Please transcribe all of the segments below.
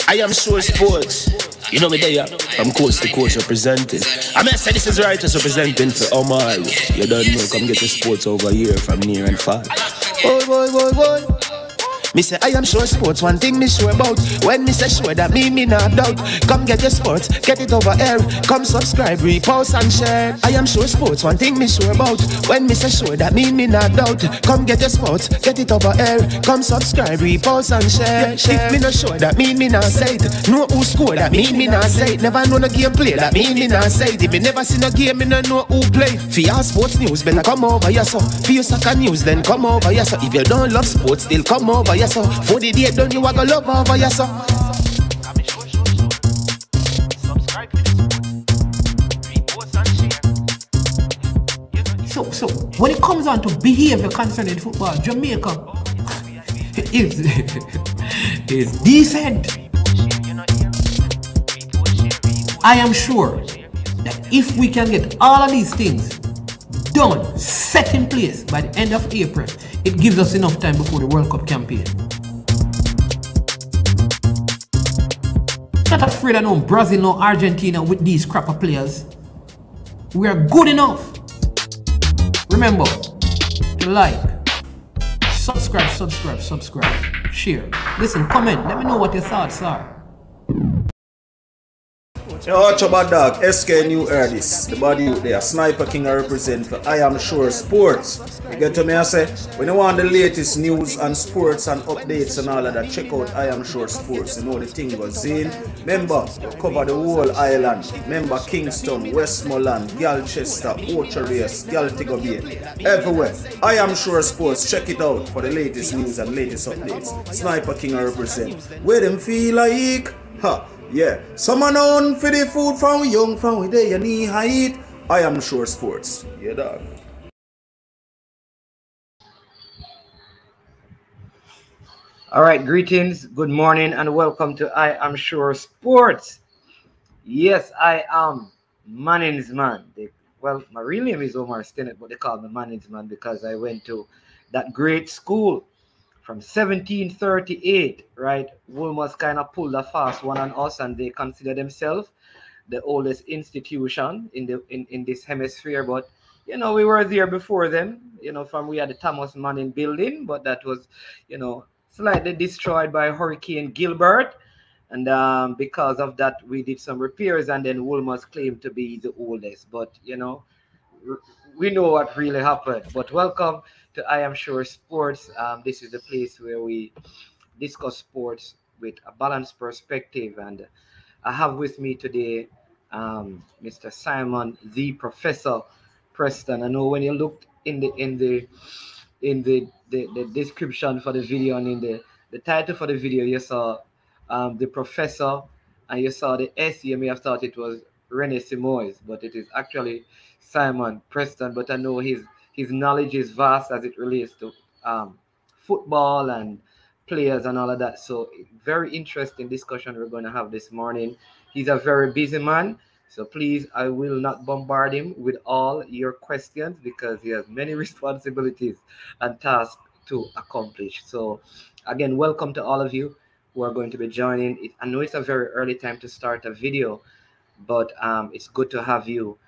I am sure sports. You know me there, from coast to coast representing. I mean, say this is righteous representing for Omar. You don't know, come get the sports over here from near and far. Boy. Me say I am sure sports, one thing me sure about. When me say sure, that me not doubt. Come get your sports, get it over here. Come subscribe, repost and share. I am sure sports, one thing me sure about. When me say sure, that me not doubt. Come get your sports, get it over here. Come subscribe, repost and share. If me not sure, that me not say it. Know who score, that me not say it. Never know no game play, that me not say it. If me never see no game, me no know who play. For your sports news, better come over here so. For your soccer news, then come over here so. If you don't love sports, still come over here so. For the day done, you are gonna love over here so. So when it comes on to behavior concerning football, Jamaica is decent. I am sure that if we can get all of these things done, set in place by the end of April, it gives us enough time before the World Cup campaign. Not afraid of no Brazil, no Argentina with these crapper players. We are good enough. Remember to like, subscribe, share. Listen, comment, let me know what your thoughts are. Yo, watch about dog, SK New Erdis, the body out there, Sniper King I represent for I Am Sure Sports. You get to me, I say, when you want the latest news and sports and updates and all of that, check out I Am Sure Sports. You know the thing goes in. Remember, you cover the whole island. Remember Kingston, Westmoreland, Galchester, Ocho-Rios, Galtigo Bay, everywhere. I Am Sure Sports, check it out for the latest news and latest updates. Sniper King I represent. Where them feel like, ha. Yeah, someone on for the food from we young, from we there, you need height. I Am Sure Sports. Yeah, dog. All right, greetings, good morning, and welcome to I Am Sure Sports. Yes, I am Manning's man. Well, my real name is Omar Stinnett, but they call me Manning's man because I went to that great school from 1738, right? Wolmer's kind of pulled a fast one on us, and they consider themselves the oldest institution in this hemisphere. But you know, we were there before them. You know, we had the Thomas Manning building, but that was, you know, slightly destroyed by Hurricane Gilbert, and because of that, we did some repairs, and then Wolmer's claimed to be the oldest. But you know, we know what really happened. But welcome to I Am Sure Sports. This is the place where we discuss sports with a balanced perspective, and I have with me today Mr. Simon, the Professor Preston. I know when you looked in the description for the video and in the title for the video, you saw the Professor, and you saw the S. You may have thought it was Rene Simoes, but it is actually Simon Preston. But I know his knowledge is vast as it relates to football and players and all of that. So very interesting discussion we're going to have this morning. He's a very busy man, so please, I will not bombard him with all your questions because he has many responsibilities and tasks to accomplish. So again, welcome to all of you who are going to be joining. I know it's a very early time to start a video, but it's good to have you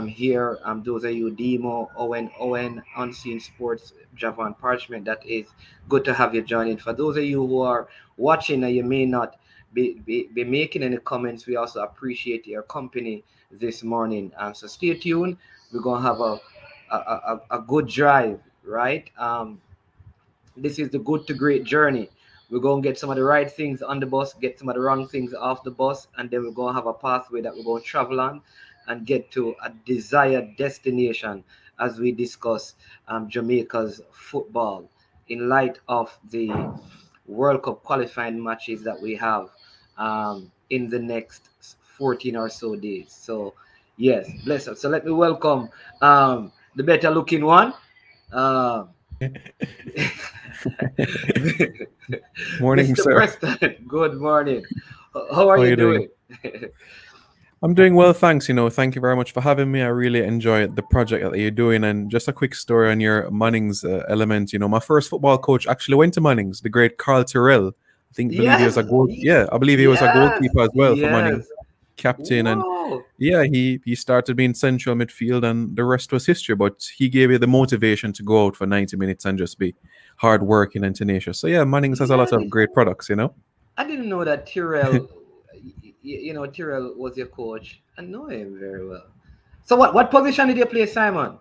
here. Those of you, Demo, Owen, Unseen Sports, Javon Parchment, that is good to have you joining. For those of you who are watching and you may not be making any comments, we also appreciate your company this morning. So stay tuned. We're going to have a good drive, right? This is the good to great journey. We're going to get some of the right things on the bus, get some of the wrong things off the bus, and then we're going to have a pathway that we're going to travel on and get to a desired destination as we discuss Jamaica's football in light of the World Cup qualifying matches that we have in the next 14 or so days. So, yes, bless us. So let me welcome the better looking one. Morning, Mr. sir. Preston, good morning. How are you doing? I'm doing well, thanks. You know, thank you very much for having me. I really enjoy the project that you're doing. And just a quick story on your Manning's element. You know, my first football coach actually went to Manning's, the great Carl Tyrrell. believe he was a goal. Yeah, I believe he was a goalkeeper as well for Manning, captain, and yeah, he started being central midfield, and the rest was history. But he gave you the motivation to go out for 90 minutes and just be hard working and tenacious. So yeah, Mannings has a lot of great products, you know. I didn't know that Tyrell, Tyrell was your coach. I know him very well. So what position did you play, Simon?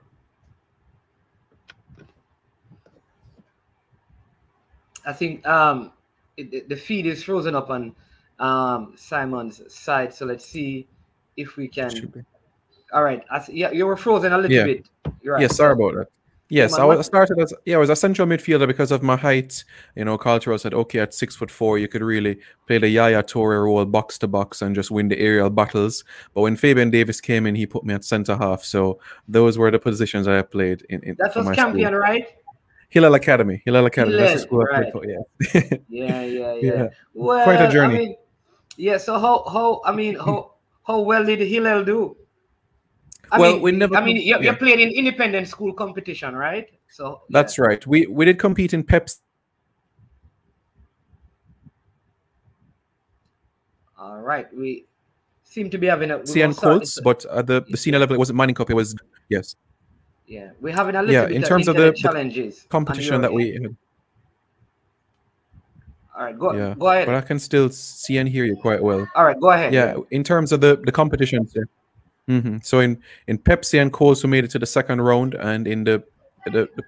I think the feed is frozen up on Simon's side. So let's see if we can. All right. Yeah, you were frozen a little bit. You're right. Yeah, sorry about that. Yes, I started as I was a central midfielder because of my height. You know, Cultural said, okay, at 6'4", you could really play the Yaya Toure role, box to box, and just win the aerial battles. But when Fabian Davis came in, he put me at centre half. So those were the positions I played in. That was Campion, school. Right? Hillel Academy. That's the school right. I played. Yeah. Well, quite a journey. I mean, yeah. So how well did Hillel do? I mean, you played in independent school competition, right? So that's right. We did compete in Pepsi. All right, we seem to be having a and Colts, but at the senior level, it wasn't Manning Cup. It was Yeah, we're having a little bit in terms of the challenges competition that we had. All right, go ahead. But I can still see and hear you quite well. All right, go ahead. Yeah, in terms of the competitions, So in Pepsi and Colts, we made it to the second round, and in the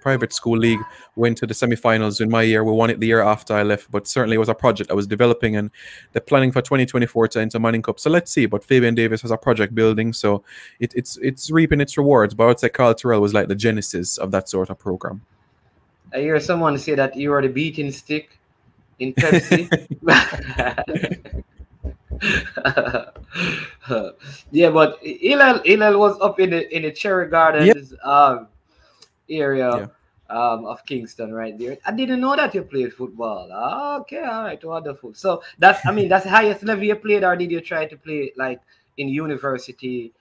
private school league, went to the semifinals in my year. We won it the year after I left, but certainly it was a project I was developing, and they're planning for 2024 to enter Manning Cup. So let's see. But Fabian Davis has a project building, so it's reaping its rewards. But I would say Carl Terrell was like the genesis of that sort of program. I hear someone say that you are the beating stick in Pepsi. Yeah, but Hillel was up in the Cherry Gardens area of Kingston right there. I didn't know that you played football. Okay, all right, wonderful. So that's the highest level you played, or did you try to play like in university?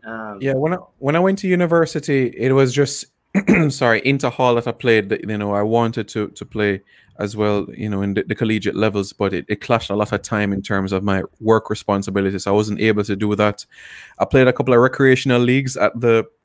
When I went to university, it was just inter-hall that I played. I wanted to play as well, in the collegiate levels, but it clashed a lot of time in terms of my work responsibilities. I wasn't able to do that. I played a couple of recreational leagues at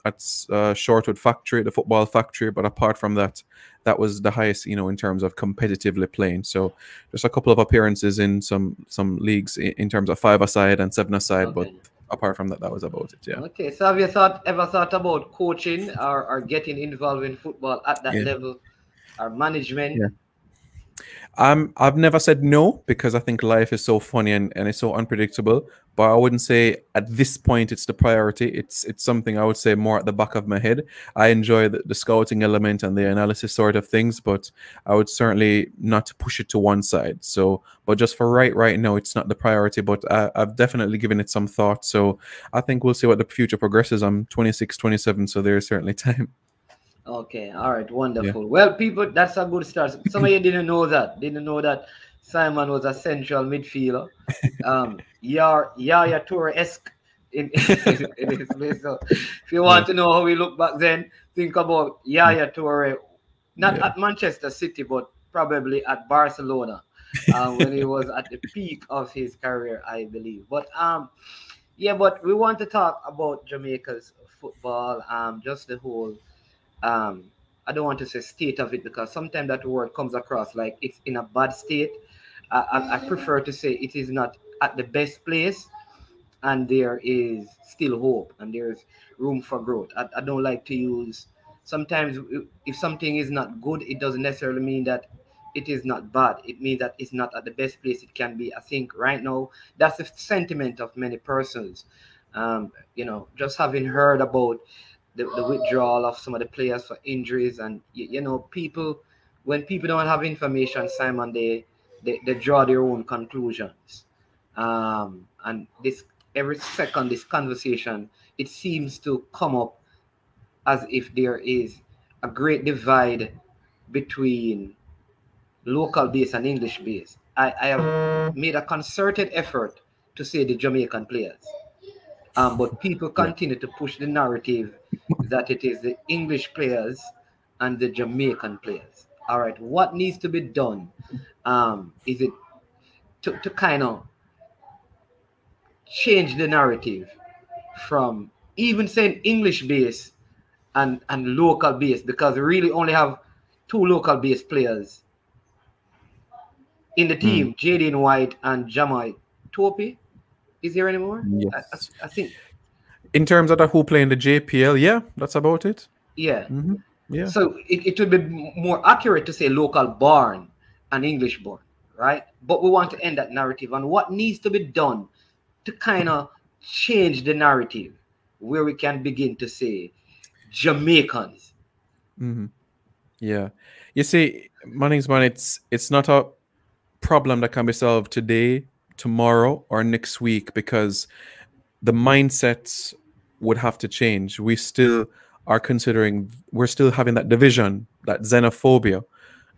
Shortwood Factory, the football factory, but apart from that, that was the highest, in terms of competitively playing. So just a couple of appearances in some leagues in terms of 5-a-side and 7-a-side, but apart from that, that was about it. Yeah. Okay. So have you ever thought about coaching or getting involved in football at that level, or management? Yeah. I've never said no, because I think life is so funny and it's so unpredictable. But I wouldn't say at this point it's the priority. It's something I would say more at the back of my head. I enjoy the scouting element and the analysis sort of things, but I would certainly not push it to one side. So, but just for right now, it's not the priority. But I've definitely given it some thought. So I think we'll see what the future progresses. I'm 26, 27, so there's certainly time. Okay, all right, wonderful. Well, people, that's a good start. Some of you didn't know that Simon was a central midfielder. Yaya Toure-esque in his place. So if you want to know how we look back then, think about Yaya Toure, not at Manchester City, but probably at Barcelona when he was at the peak of his career, I believe. But but we want to talk about Jamaica's football, just the whole. I don't want to say state of it, because sometimes that word comes across like it's in a bad state. I prefer to say it is not at the best place, and there is still hope and there's room for growth. I don't like to use, sometimes if something is not good, it doesn't necessarily mean that it is not bad. It means that it's not at the best place it can be. I think right now that's the sentiment of many persons. Just having heard about the withdrawal of some of the players for injuries, and people, when people don't have information, Simon, they draw their own conclusions, and every second this conversation, it seems to come up as if there is a great divide between local base and English base. I have made a concerted effort to say the Jamaican players, but people continue to push the narrative that it is the English players and the Jamaican players. All right, what needs to be done? Is it to kind of change the narrative from even saying English base and local base, because we really only have 2 local base players in the team, Jaden White and Jamai Topi. Is there anymore? Yes. I think. In terms of the who play in the JPL, yeah, that's about it. Yeah. Yeah. So it would be more accurate to say local born and English born, right? But we want to end that narrative. And what needs to be done to kind of change the narrative where we can begin to say Jamaicans. Yeah. You see, Mannings, man, it's not a problem that can be solved today, tomorrow, or next week, because the mindsets would have to change. We still are considering, we're still having that division, that xenophobia,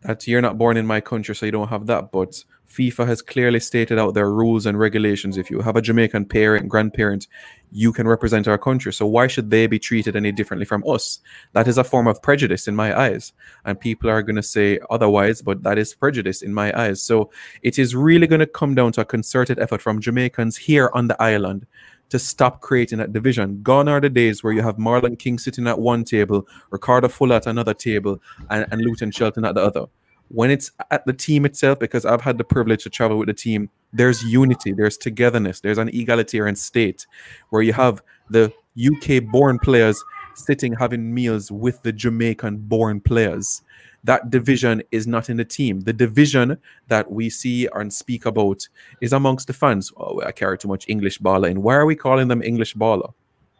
that you're not born in my country, so you don't have that. But FIFA has clearly stated out their rules and regulations. If you have a Jamaican parent, grandparent, you can represent our country. So why should they be treated any differently from us? That is a form of prejudice in my eyes. And people are going to say otherwise, but that is prejudice in my eyes. So it is really going to come down to a concerted effort from Jamaicans here on the island to stop creating that division. Gone are the days where you have Marlon King sitting at one table, Ricardo Fuller at another table, and Luton Shelton at the other. When it's at the team itself, because I've had the privilege to travel with the team, there's unity, there's togetherness, there's an egalitarian state where you have the UK-born players sitting having meals with the Jamaican-born players. That division is not in the team. The division that we see and speak about is amongst the fans. Oh, I carry too much English baller in. Why are we calling them English baller?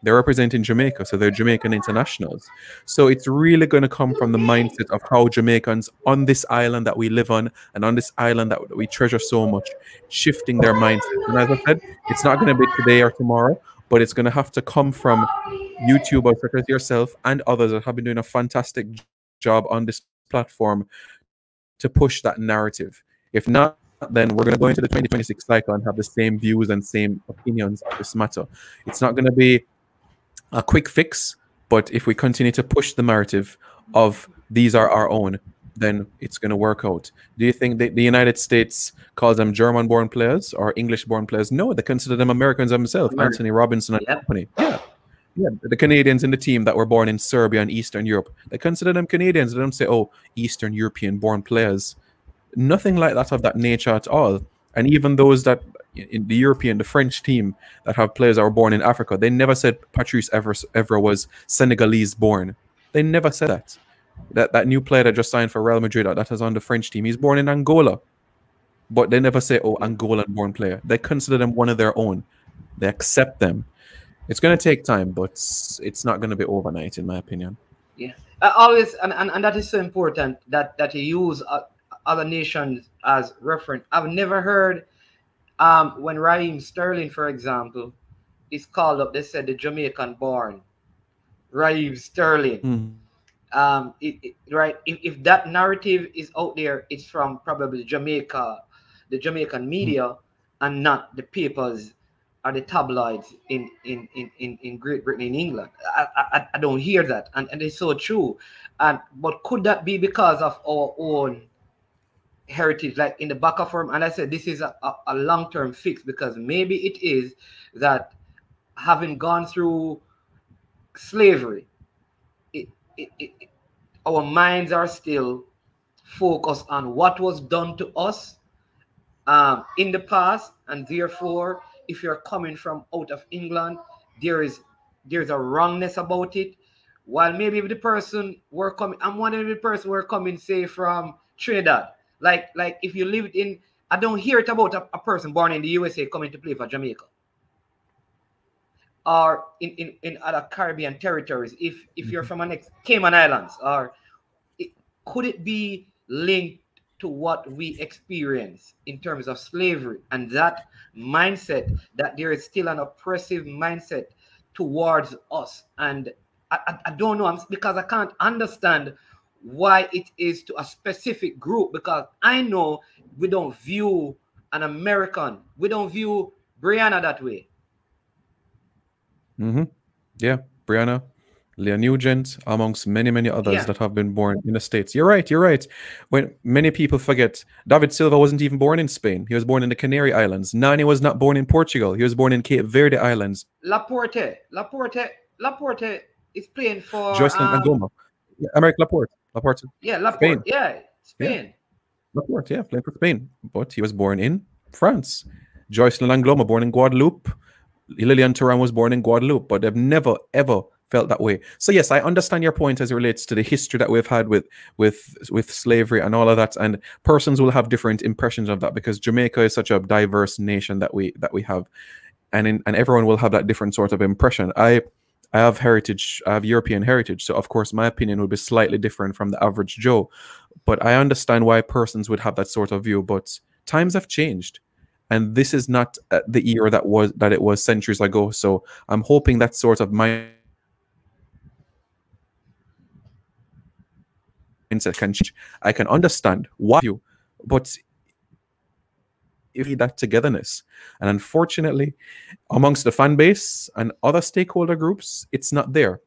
They're representing Jamaica, so they're Jamaican internationals. So it's really going to come from the mindset of how Jamaicans on this island that we live on and on this island that we treasure so much, shifting their mindset. And as I said, it's not going to be today or tomorrow, but it's going to have to come from YouTubers such as yourself and others that have been doing a fantastic job on this platform to push that narrative. If not, then we're going to go into the 2026 cycle and have the same views and same opinions on this matter. It's not going to be a quick fix, but if we continue to push the narrative of these are our own, then it's going to work out. Do you think that the United States calls them German-born players or English-born players? No, they consider them Americans themselves, Anthony Robinson and company. Yeah, the Canadians in the team that were born in Serbia and Eastern Europe, they consider them Canadians. They don't say, oh, Eastern European-born players. Nothing like that of that nature at all. And even those that in the European, the French team that have players that were born in Africa, they never said Patrice Evra was Senegalese-born. They never said that. That new player that just signed for Real Madrid that is on the French team, he's born in Angola. But they never say, oh, Angolan-born player. They consider them one of their own. They accept them. It's going to take time, but it's not going to be overnight, in my opinion. Yeah, always, and that is so important that you use other nations as reference. I've never heard when Raheem Sterling, for example, is called up. They said the Jamaican-born Raheem Sterling. Right? If that narrative is out there, it's from probably Jamaica, the Jamaican media, and not the papers or the tabloids in Great Britain, in England. I don't hear that, and it's so true. But could that be because of our own heritage, like in the back of our, and I said this is a long-term fix, because maybe it is that having gone through slavery, our minds are still focused on what was done to us in the past, and therefore if you're coming from out of England, there's a wrongness about it. While maybe if the person were coming, I'm wondering if the person were coming, say, from Trinidad, like if you lived in, I don't hear it about a person born in the USA coming to play for Jamaica or in other Caribbean territories. If you're from an Cayman Islands, or could it be linked to what we experience in terms of slavery and that mindset, that there is still an oppressive mindset towards us? And I don't know, because I can't understand why it is to a specific group, because I know we don't view an American, we don't view Brianna that way. Yeah, Brianna, Leah Nugent, amongst many, many others Yeah, that have been born in the States. You're right, you're right. When many people forget, David Silva wasn't even born in Spain. He was born in the Canary Islands. Nani was not born in Portugal. He was born in Cape Verde Islands. Laporte is playing for Joycelyn Angoma. Yeah, Americ Laporte. Laporte. yeah, Laporte, Spain. yeah, Yeah, Spain. Laporte, yeah, playing for Spain. But he was born in France. Joycelyn Angloma, born in Guadeloupe. Lillian Thuram was born in Guadeloupe, but they've never ever felt that way. So yes, I understand your point as it relates to the history that we've had with slavery and all of that, and persons will have different impressions of that because Jamaica is such a diverse nation that we have, and everyone will have that different sort of impression. I have heritage, I have European heritage, so of course my opinion would be slightly different from the average Joe, but I understand why persons would have that sort of view. But times have changed, and this is not the era that it was centuries ago. So I'm hoping that sort of mindset can change. I can understand why you, but if you need that togetherness, and unfortunately, amongst the fan base and other stakeholder groups, it's not there.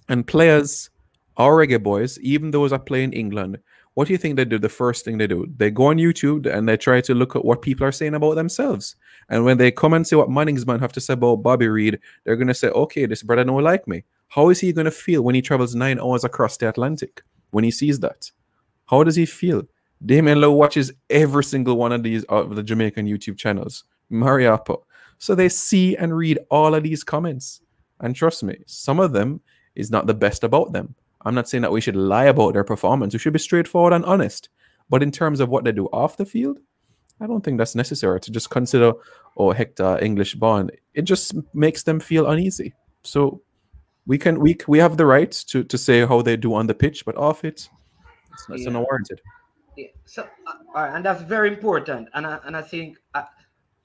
And players, our Reggae Boys, even those that play in England, what do you think they do? The first thing they do, they go on YouTube and they try to look at what people are saying about themselves. And when they come and see what Manningsman have to say about Bobby Reed, they're going to say, okay, this brother don't like me. How is he going to feel when he travels 9 hours across the Atlantic? When he sees that, how does he feel? Damien Lowe watches every single one of these of the Jamaican YouTube channels, Mariapo. So they see and read all of these comments. And trust me, some of them is not the best about them. I'm not saying that we should lie about their performance. We should be straightforward and honest. But in terms of what they do off the field, I don't think that's necessary to just consider, oh, Hector, English born. It just makes them feel uneasy. So we have the right to say how they do on the pitch, but off it, it's Yeah. not warranted. Yeah. So, all right, and that's very important. And I think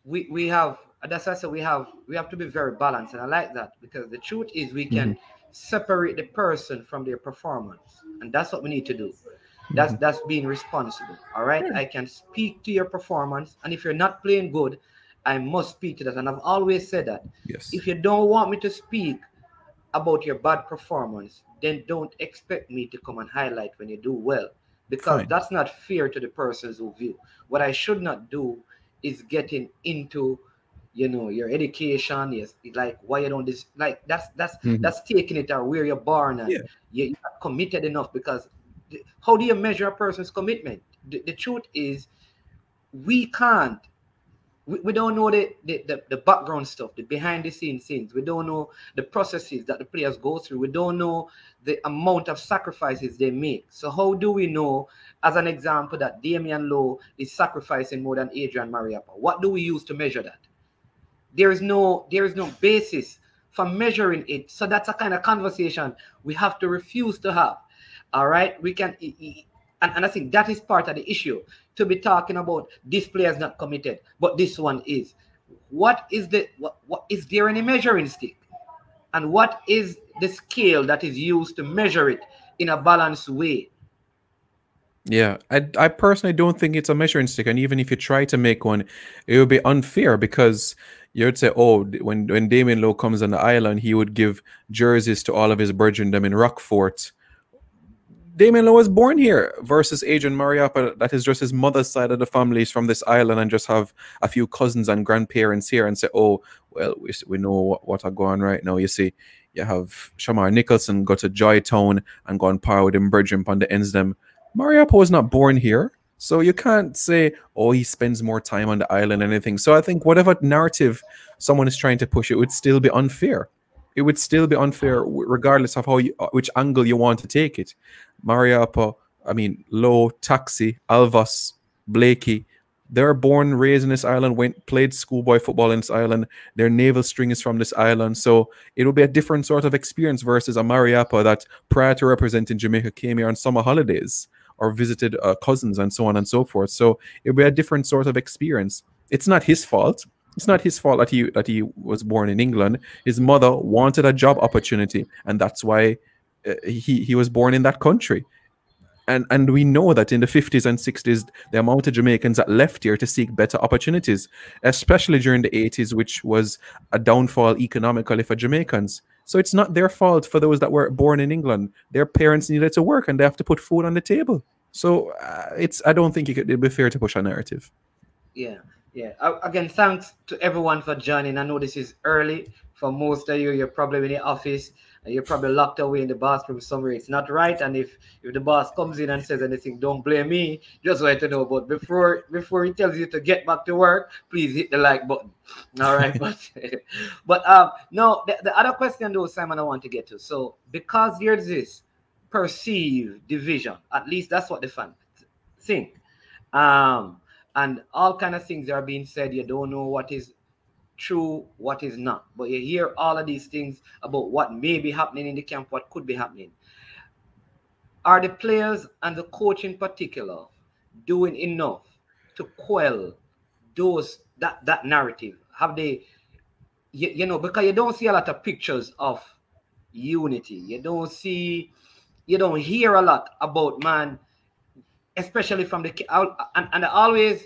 we have, that's why I said we have to be very balanced, and I like that because the truth is we can separate the person from their performance, and that's what we need to do. That's being responsible. All right, I can speak to your performance, and if you're not playing good, I must speak to that. And I've always said that. Yes. If you don't want me to speak about your bad performance, then don't expect me to come and highlight when you do well, because Fine. that's not fair to the persons who view. What I should not do is getting into, your education. Yes, like why you don't this, like that's taking it or where you're born, and you're not committed enough. Because how do you measure a person's commitment? The truth is, we can't. We don't know the background stuff, the behind the scenes things. We don't know the processes that the players go through. We don't know the amount of sacrifices they make. So how do we know, as an example, that Damian Lowe is sacrificing more than Adrian Mariappa? What do we use to measure that? There is no basis for measuring it. So that's a kind of conversation we have to refuse to have. All right, we can. And I think that is part of the issue, to be talking about this player is not committed, but this one is. What is there any measuring stick? And what is the scale that is used to measure it in a balanced way? Yeah, I personally don't think it's a measuring stick. And even if you try to make one, it would be unfair, because you'd say, oh, when Damien Lowe comes on the island, he would give jerseys to all of his brethren them in Rockfort. Damien Lowe was born here, versus Adrian Mariappa, that is just his mother's side of the family is from this island, and just have a few cousins and grandparents here, and say, oh, well, we know what are going on right now. You see, you have Shamar Nicholson go to Joytown and go on par with him brethren on the ends them. Mariappa was not born here, so you can't say, oh, he spends more time on the island or anything. So I think whatever narrative someone is trying to push, it would still be unfair. It would still be unfair, regardless of which angle you want to take it. Mariappa, Lowe, Taxi, Alvas, Blakey, they're born, raised in this island, played schoolboy football in this island. Their navel string is from this island. So it will be a different sort of experience versus a Mariappa that, prior to representing Jamaica, came here on summer holidays or visited cousins and so on and so forth. So it will be a different sort of experience. It's not his fault. It's not his fault that he was born in England. His mother wanted a job opportunity, and that's why he was born in that country. And we know that in the 50s and 60s, the amount of Jamaicans that left here to seek better opportunities, especially during the 80s, which was a downfall economically for Jamaicans. So it's not their fault for those that were born in England. Their parents needed to work and they have to put food on the table. So I don't think it'd be fair to push a narrative. Yeah. Again, thanks to everyone for joining. I know this is early for most of you. You're probably in the office and you're probably locked away in the bathroom somewhere. It's not right. And if the boss comes in and says anything, don't blame me. Just want to know. But before he tells you to get back to work, please hit the like button. All right. but no, the other question though, Simon, I want to get to. So because there's this perceived division, at least that's what the fans think. And all kind of things are being said. You don't know what is true, what is not. But you hear all of these things about what may be happening in the camp, what could be happening. Are the players and the coach in particular doing enough to quell that narrative? Have they, you know, because you don't see a lot of pictures of unity. You don't hear a lot about, man, especially from and always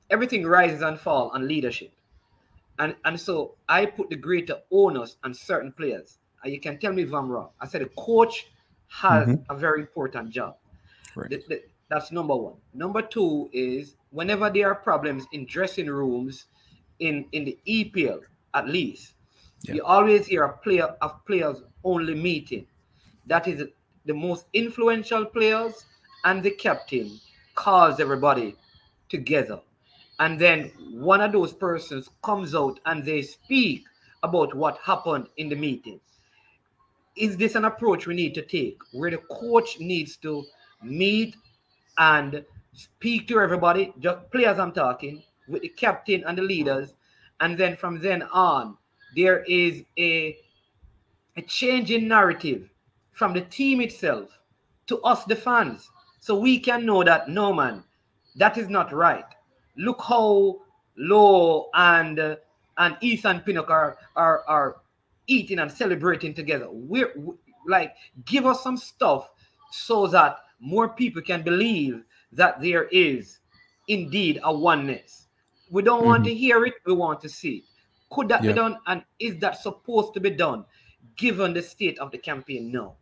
everything rises and falls on leadership. And so I put the greater onus on certain players. And you can tell me if I'm wrong. I said the coach has a very important job. Right. That's number one. Number two is whenever there are problems in dressing rooms, in the EPL at least, you always hear a players only meeting. That is the most influential players and the captain calls everybody together. And then one of those persons comes out and they speak about what happened in the meeting. Is this an approach we need to take where the coach needs to meet and speak to everybody, just players I'm talking, with the captain and the leaders, and then from then on, there is a change in narrative from the team itself to us, the fans, so we can know that, no, man, that is not right. Look how Low and Ethan Pinnock are eating and celebrating together. We're like, give us some stuff so that more people can believe that there is indeed a oneness. We don't want to hear it, we want to see it. Could that be done? And is that supposed to be done given the state of the campaign now?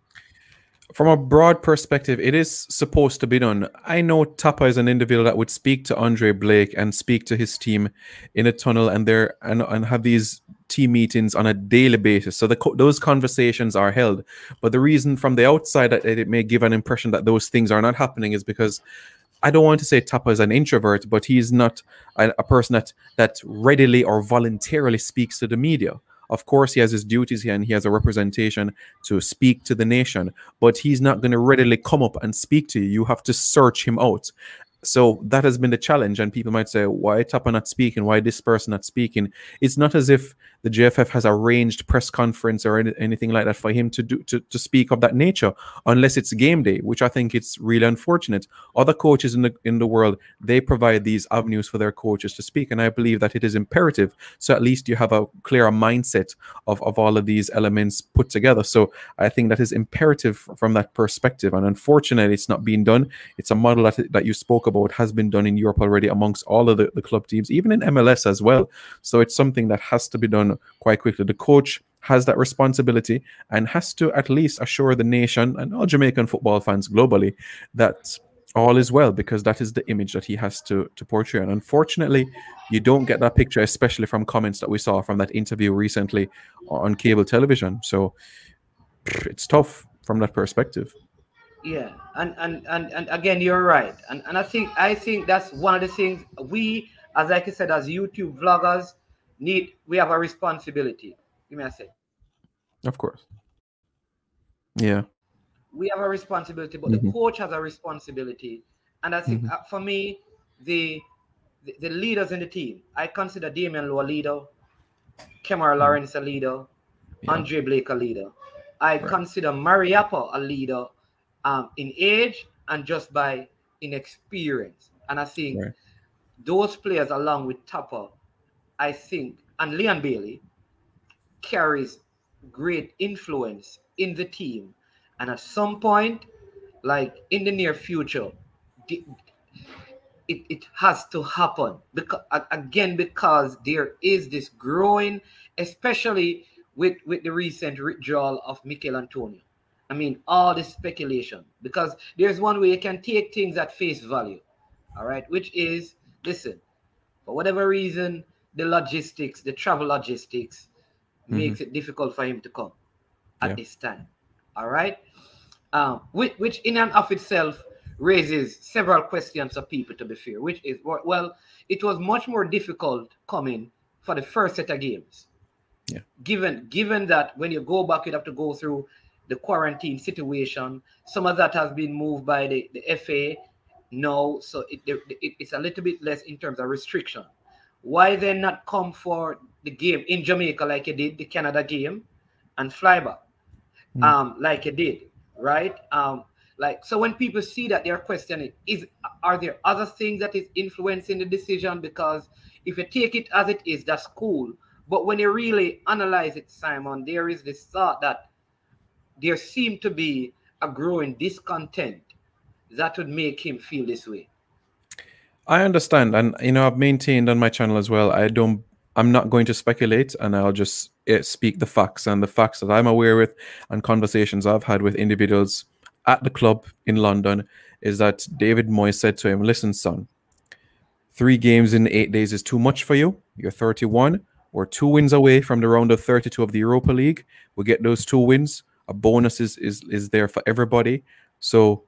From a broad perspective, it is supposed to be done. I know Tapa is an individual that would speak to Andre Blake and speak to his team in a tunnel and have these team meetings on a daily basis. So those conversations are held. But the reason from the outside that it may give an impression that those things are not happening is because I don't want to say Tapa is an introvert, but he's not a person that readily or voluntarily speaks to the media. Of course, he has his duties here and he has a representation to speak to the nation, but he's not going to readily come up and speak to you. You have to search him out. So that has been the challenge. And people might say, why Tapa not speaking? Why this person not speaking? It's not as if the JFF has arranged press conference or anything like that for him to speak of that nature, unless it's game day, which I think it's really unfortunate. Other coaches in the world, they provide these avenues for their coaches to speak. And I believe that it is imperative. So at least you have a clearer mindset of all of these elements put together. So I think that is imperative from that perspective. And unfortunately, it's not being done. It's a model that you spoke about has been done in Europe already amongst all of the club teams, even in MLS as well. So it's something that has to be done quite quickly. The coach has that responsibility and has to at least assure the nation and all Jamaican football fans globally that all is well, because that is the image that he has to portray. And unfortunately, you don't get that picture, especially from comments that we saw from that interview recently on cable television. So it's tough from that perspective. Yeah, and again, you're right, and I think that's one of the things we, as like I said, as YouTube vloggers, we have a responsibility. Give me a sec. Of course. Yeah. We have a responsibility, but the coach has a responsibility, and I think for me, the leaders in the team, I consider Damian Lowe a leader, Kemar Lawrence a leader, Andre Blake a leader. I consider Mariappa a leader. In age and just by inexperience. And I think those players, along with Tapa, I think, and Leon Bailey, carries great influence in the team. And at some point, like in the near future, it has to happen. Because there is this growing, especially with the recent withdrawal of Mikel Antonio. I mean, all this speculation, because there's one way you can take things at face value, all right, which is, listen, for whatever reason, the logistics, the travel logistics makes it difficult for him to come at this time, all right? Which in and of itself raises several questions of people, to be fair, which is, well, it was much more difficult coming for the first set of games. Yeah. Given that when you go back, you'd have to go through the quarantine situation. Some of that has been moved by the FA now, so it's a little bit less in terms of restriction. Why then not come for the game in Jamaica like you did, the Canada game, and fly back like you did, right? Like, so when people see that, they're questioning, are there other things that is influencing the decision? Because if you take it as it is, that's cool. But when you really analyze it, Simon, there is this thought that there seemed to be a growing discontent that would make him feel this way. I understand, and you know, I've maintained on my channel as well. I'm not going to speculate, and I'll just speak the facts, and the facts that I'm aware with, and conversations I've had with individuals at the club in London, is that David Moyes said to him, "Listen, son, 3 games in 8 days is too much for you. You're 31. We're 2 wins away from the round of 32 of the Europa League. We'll get those 2 wins. A bonus is there for everybody. So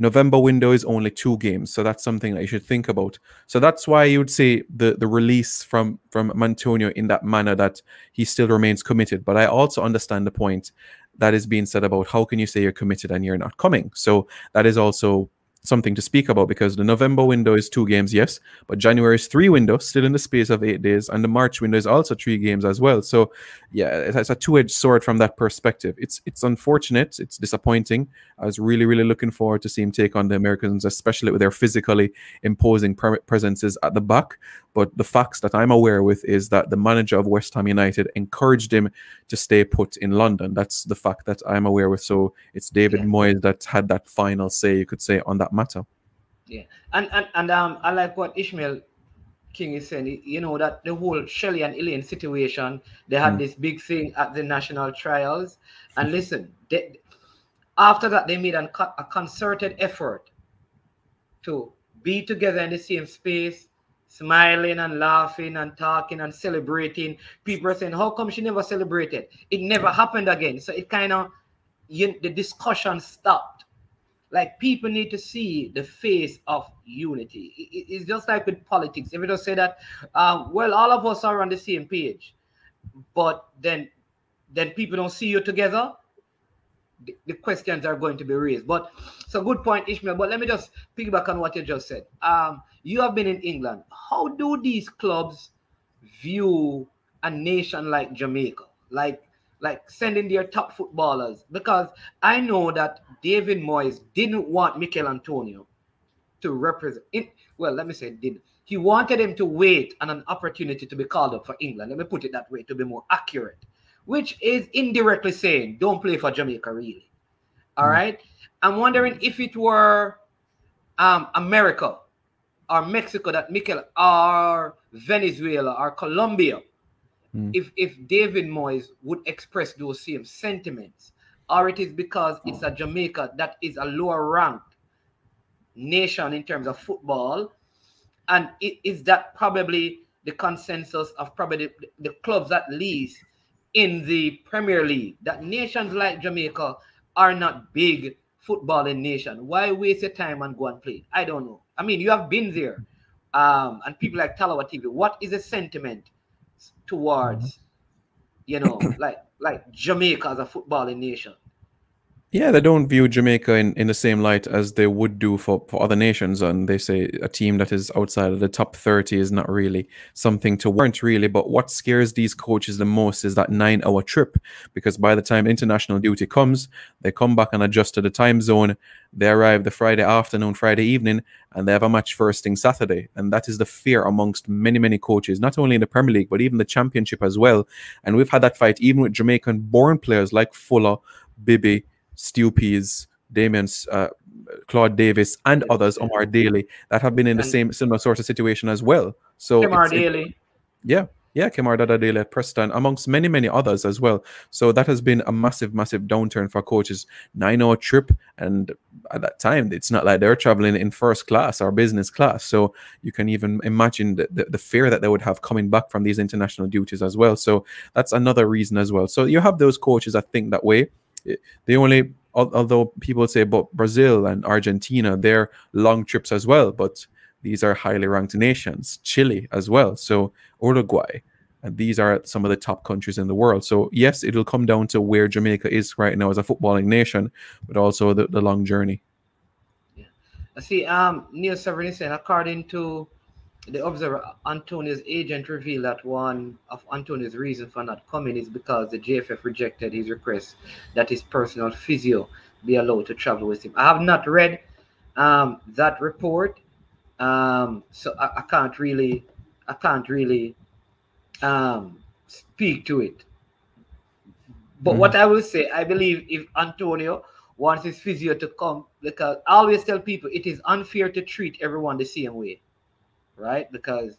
November window is only 2 games. So that's something that you should think about." So that's why you would say the release from Antonio in that manner, that he still remains committed. But I also understand the point that is being said about how can you say you're committed and you're not coming. So that is also something to speak about, because the November window is 2 games, yes, but January's 3 window, still in the space of 8 days, and the March window is also 3 games as well. So yeah, it's a two-edged sword from that perspective. It's unfortunate, it's disappointing. I was really, really looking forward to see him take on the Americans, especially with their physically imposing presences at the back. But the facts that I'm aware with is that the manager of West Ham United encouraged him to stay put in London. That's the fact that I'm aware with. So it's David Moyes that had that final say, you could say, on that matter. Yeah, and I like what Ishmael King is saying. You know, that the whole Shelley and Elaine situation, they had this big thing at the national trials. And listen, after that, they made a concerted effort to be together in the same space, smiling and laughing and talking and celebrating. People are saying, how come she never celebrated? It never happened again. So it kind of, the discussion stopped. Like, people need to see the face of unity. It's just like with politics. If you just say that, well, all of us are on the same page, but then people don't see you together, the questions are going to be raised. But it's a good point, Ishmael. But let me just piggyback on what you just said. You have been in England. How do these clubs view a nation like Jamaica? Like sending their top footballers? Because I know that David Moyes didn't want Mikel Antonio to represent it. Well, let me say didn't. He wanted him to wait on an opportunity to be called up for England. Let me put it that way to be more accurate. Which is indirectly saying, don't play for Jamaica, really. All right? I'm wondering if it were America or Mexico that Mikel, or Venezuela or Colombia, if David Moyes would express those same sentiments, or it is because it's a Jamaica that is a lower ranked nation in terms of football, and is that probably the consensus of probably the clubs at least in the Premier League, that nations like Jamaica are not big footballing nation. Why waste your time and go and play? I don't know. I mean, you have been there, and people like Talawa TV. What is the sentiment towards, you know, like Jamaica as a footballing nation? Yeah, they don't view Jamaica in the same light as they would do for other nations. And they say a team that is outside of the top 30 is not really something to warrant, really. But what scares these coaches the most is that 9-hour trip. Because by the time international duty comes, they come back and adjust to the time zone. They arrive the Friday afternoon, Friday evening, and they have a match first thing Saturday. And that is the fear amongst many, many coaches, not only in the Premier League, but even the Championship as well. And we've had that fight even with Jamaican-born players like Fuller, Bibby, Stu Pease, Claude Davis, and others, Omar Daly, that have been in the similar sort of situation as well. So Omar Daly. Yeah. Yeah, Kemar Dadadele at Preston, amongst many, many others as well. So that has been a massive, massive downturn for coaches. 9 hour trip, and at that time, it's not like they're traveling in first class or business class. So you can even imagine the fear that they would have coming back from these international duties as well. So that's another reason as well. So you have those coaches that think that way. They only, although people say about Brazil and Argentina, they're long trips as well, but these are highly ranked nations. Chile as well. So Uruguay. And these are some of the top countries in the world. So yes, it'll come down to where Jamaica is right now as a footballing nation, but also the long journey. Yeah. I see Neil Severin is saying, according to the Observer, Antonio's agent revealed that one of Antonio's reasons for not coming is because the JFF rejected his request that his personal physio be allowed to travel with him. I have not read that report, so I can't really speak to it. But what I will say, I believe if Antonio wants his physio to come, because I always tell people it is unfair to treat everyone the same way. Right? Because,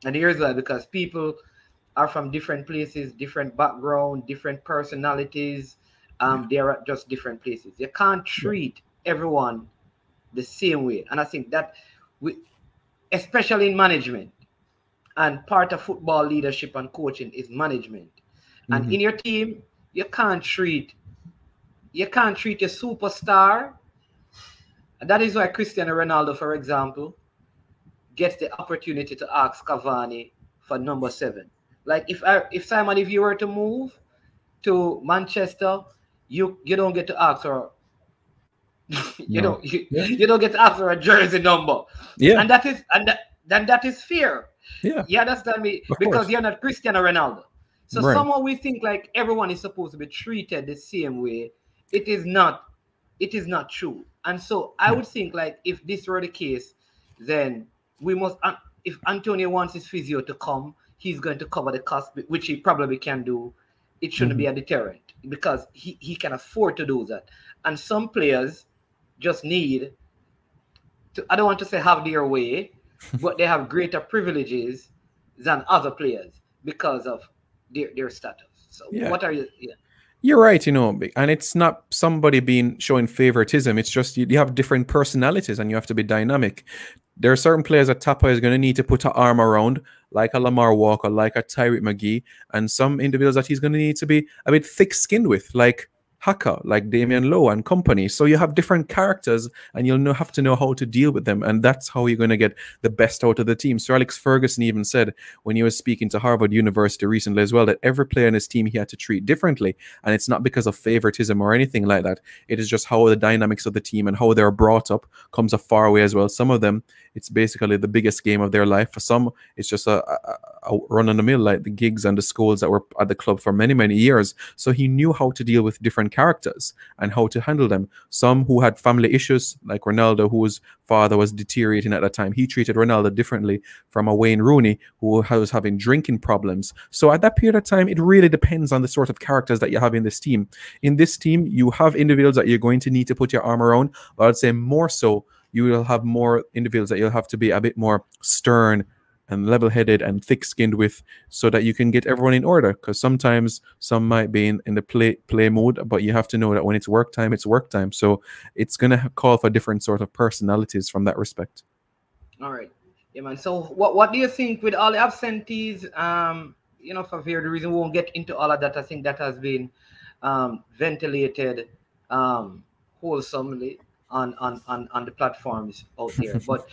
and here's why, because people are from different places, different background, different personalities. They are at just different places. You can't treat everyone the same way. And I think that, especially in management, and part of football leadership and coaching is management. And in your team, you can't treat a superstar. And that is why Cristiano Ronaldo, for example, gets the opportunity to ask Cavani for number 7. Like if Simon, if you were to move to Manchester, you don't get to ask for you don't get to ask for a jersey number. Yeah. And that is fair. Yeah. You understand me? Because you're not Cristiano Ronaldo. So somehow we think like everyone is supposed to be treated the same way. It is not true. And so I would think like if this were the case, then we must, if Antonio wants his physio to come, he's going to cover the cost, which he probably can do. It shouldn't be a deterrent because he can afford to do that. And some players just need to, I don't want to say have their way, but they have greater privileges than other players because of their status. So what are you? Yeah. You're right, and it's not somebody showing favoritism. It's just you have different personalities and you have to be dynamic. There are certain players that Tapa is going to need to put an arm around, like a Lamar Walker, like a Tyreek McGee, and some individuals that he's going to need to be a bit thick-skinned with, like Haka, like Damian Lowe and company. So you have different characters and you'll have to know how to deal with them. And that's how you're going to get the best out of the team. Sir Alex Ferguson even said when he was speaking to Harvard University recently as well, that every player in his team he had to treat differently. And it's not because of favoritism or anything like that. It is just how the dynamics of the team and how they're brought up comes a far way as well. Some of them, it's basically the biggest game of their life. For some, it's just a run on the mill, like the gigs and the schools that were at the club for many, many years. So he knew how to deal with different characters and how to handle them. Some who had family issues, like Ronaldo, whose father was deteriorating at that time, he treated Ronaldo differently from a Wayne Rooney who was having drinking problems. So at that period of time, it really depends on the sort of characters that you have in this team. In this team, you have individuals that you're going to need to put your arm around, but I'd say more so, you will have more individuals that you'll have to be a bit more stern and level-headed and thick-skinned with, so that you can get everyone in order. Because sometimes some might be in the play mode, but you have to know that when it's work time, it's work time. So it's going to call for different sort of personalities from that respect. All right. Yeah, man. So what do you think with all the absentees? For various reasons, we won't get into all of that. I think that has been ventilated wholesomely on the platforms out there. But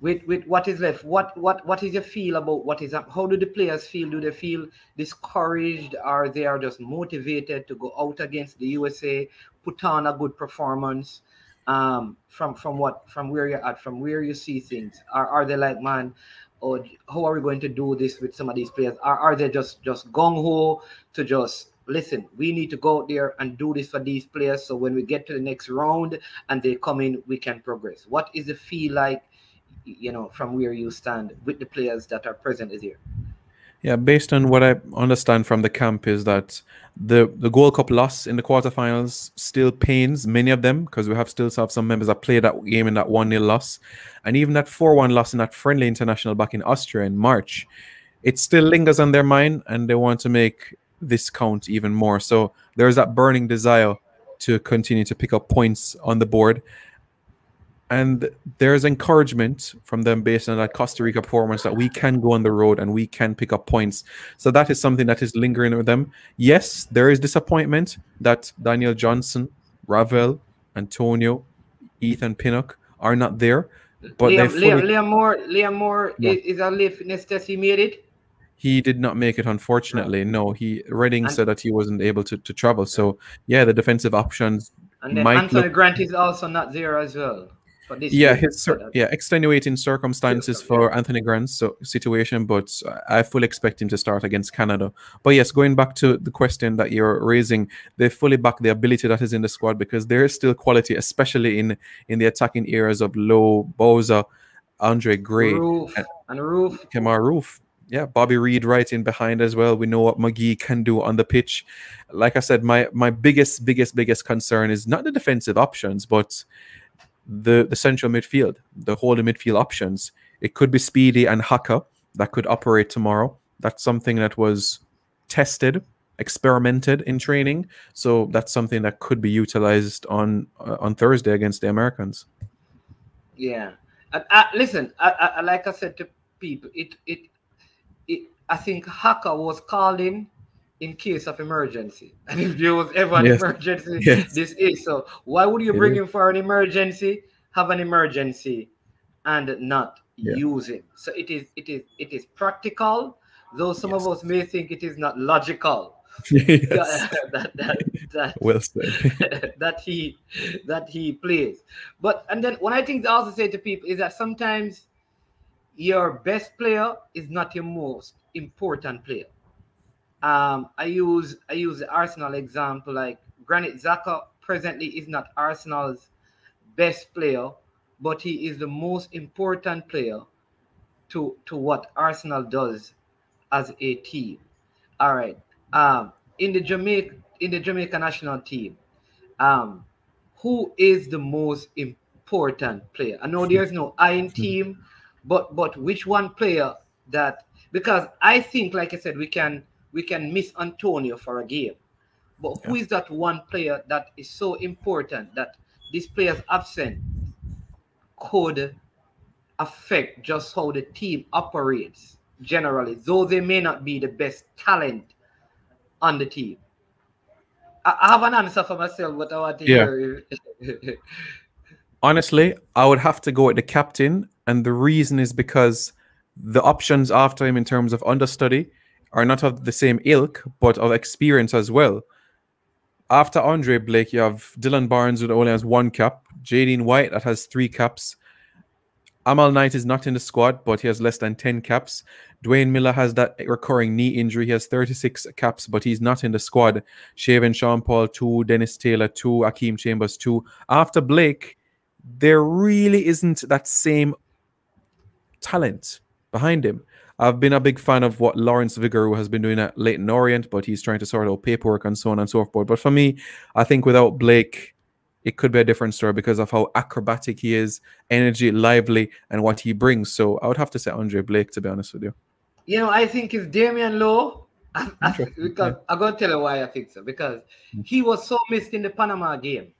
with what is left, what is your feel about what is up? How do the players feel? Do they feel discouraged, or they are just motivated to go out against the USA, put on a good performance? From where you're at, from where you see things, are they like, man, or how are we going to do this with some of these players? Are they just gung-ho to just listen, we need to go out there and do this for these players, so when we get to the next round and they come in, we can progress? What is the feel like, from where you stand with the players that are present this year? Yeah, based on what I understand from the camp is that the Gold Cup loss in the quarterfinals still pains many of them, because we still have some members that played that game in that 1-0 loss. And even that 4-1 loss in that friendly international back in Austria in March, it still lingers on their mind, and they want to make this count even more. So there's that burning desire to continue to pick up points on the board. And there's encouragement from them based on that Costa Rica performance that we can go on the road and we can pick up points. So that is something that is lingering with them. Yes, there is disappointment that Daniel Johnson, Ravel, Antonio, Ethan Pinnock are not there. But Liam Moore is a late fitness test. He made it. He did not make it, unfortunately. No, Redding said that he wasn't able to travel. So yeah, the defensive options. And then Anthony Grant is also not there as well. Yeah, extenuating circumstances for Anthony Grant's situation, but I fully expect him to start against Canada. But yes, going back to the question that you're raising, they fully back the ability that is in the squad, because there is still quality, especially in the attacking areas of Lowe, Bowser, Andre Gray, Kemar Roof. Yeah, Bobby Reed right in behind as well. We know what McGee can do on the pitch. Like I said, my biggest concern is not the defensive options, but the central midfield, the holding midfield options. It could be Speedy and Haka that could operate tomorrow. That's something that was tested, experimented in training. So that's something that could be utilized on Thursday against the Americans. Yeah. Listen, like I said to people, I think Haka was called in case of emergency. And if there was ever an emergency, this is. So why would you bring him for an emergency, have an emergency, and not use him? So it is practical, though some of us may think it is not logical. that well said. that he plays. But and then what I think to also say to people is that sometimes your best player is not your most important player. I use the Arsenal example. Like Granit Xhaka presently is not Arsenal's best player, but he is the most important player to what Arsenal does as a team. All right. In the Jamaica national team, who is the most important player? I know there's no iron team, but which one player that, because I think, like I said, we can miss Antonio for a game, but who is that one player that is so important that this player's absence could affect just how the team operates generally, though they may not be the best talent on the team? I have an answer for myself, but I want to hear you. Honestly, I would have to go with the captain, and the reason is because the options after him in terms of understudy are not of the same ilk, but of experience as well. After Andre Blake, you have Dylan Barnes, who only has 1 cap, Jadine White, that has 3 caps. Amal Knight is not in the squad, but he has less than 10 caps. Dwayne Miller has that recurring knee injury. He has 36 caps, but he's not in the squad. Shaven Sean Paul, 2. Dennis Taylor, 2. Akeem Chambers, 2. After Blake, there really isn't that same talent behind him. I've been a big fan of what Lawrence Vigouroux has been doing at Leyton Orient, but he's trying to sort out paperwork and so on and so forth. But for me, I think without Blake, it could be a different story because of how acrobatic he is, energy, lively, and what he brings. So I would have to say Andre Blake, to be honest with you. You know, I think it's Damian Lowe. Because I'm going to tell you why I think so. Because he was so missed in the Panama game.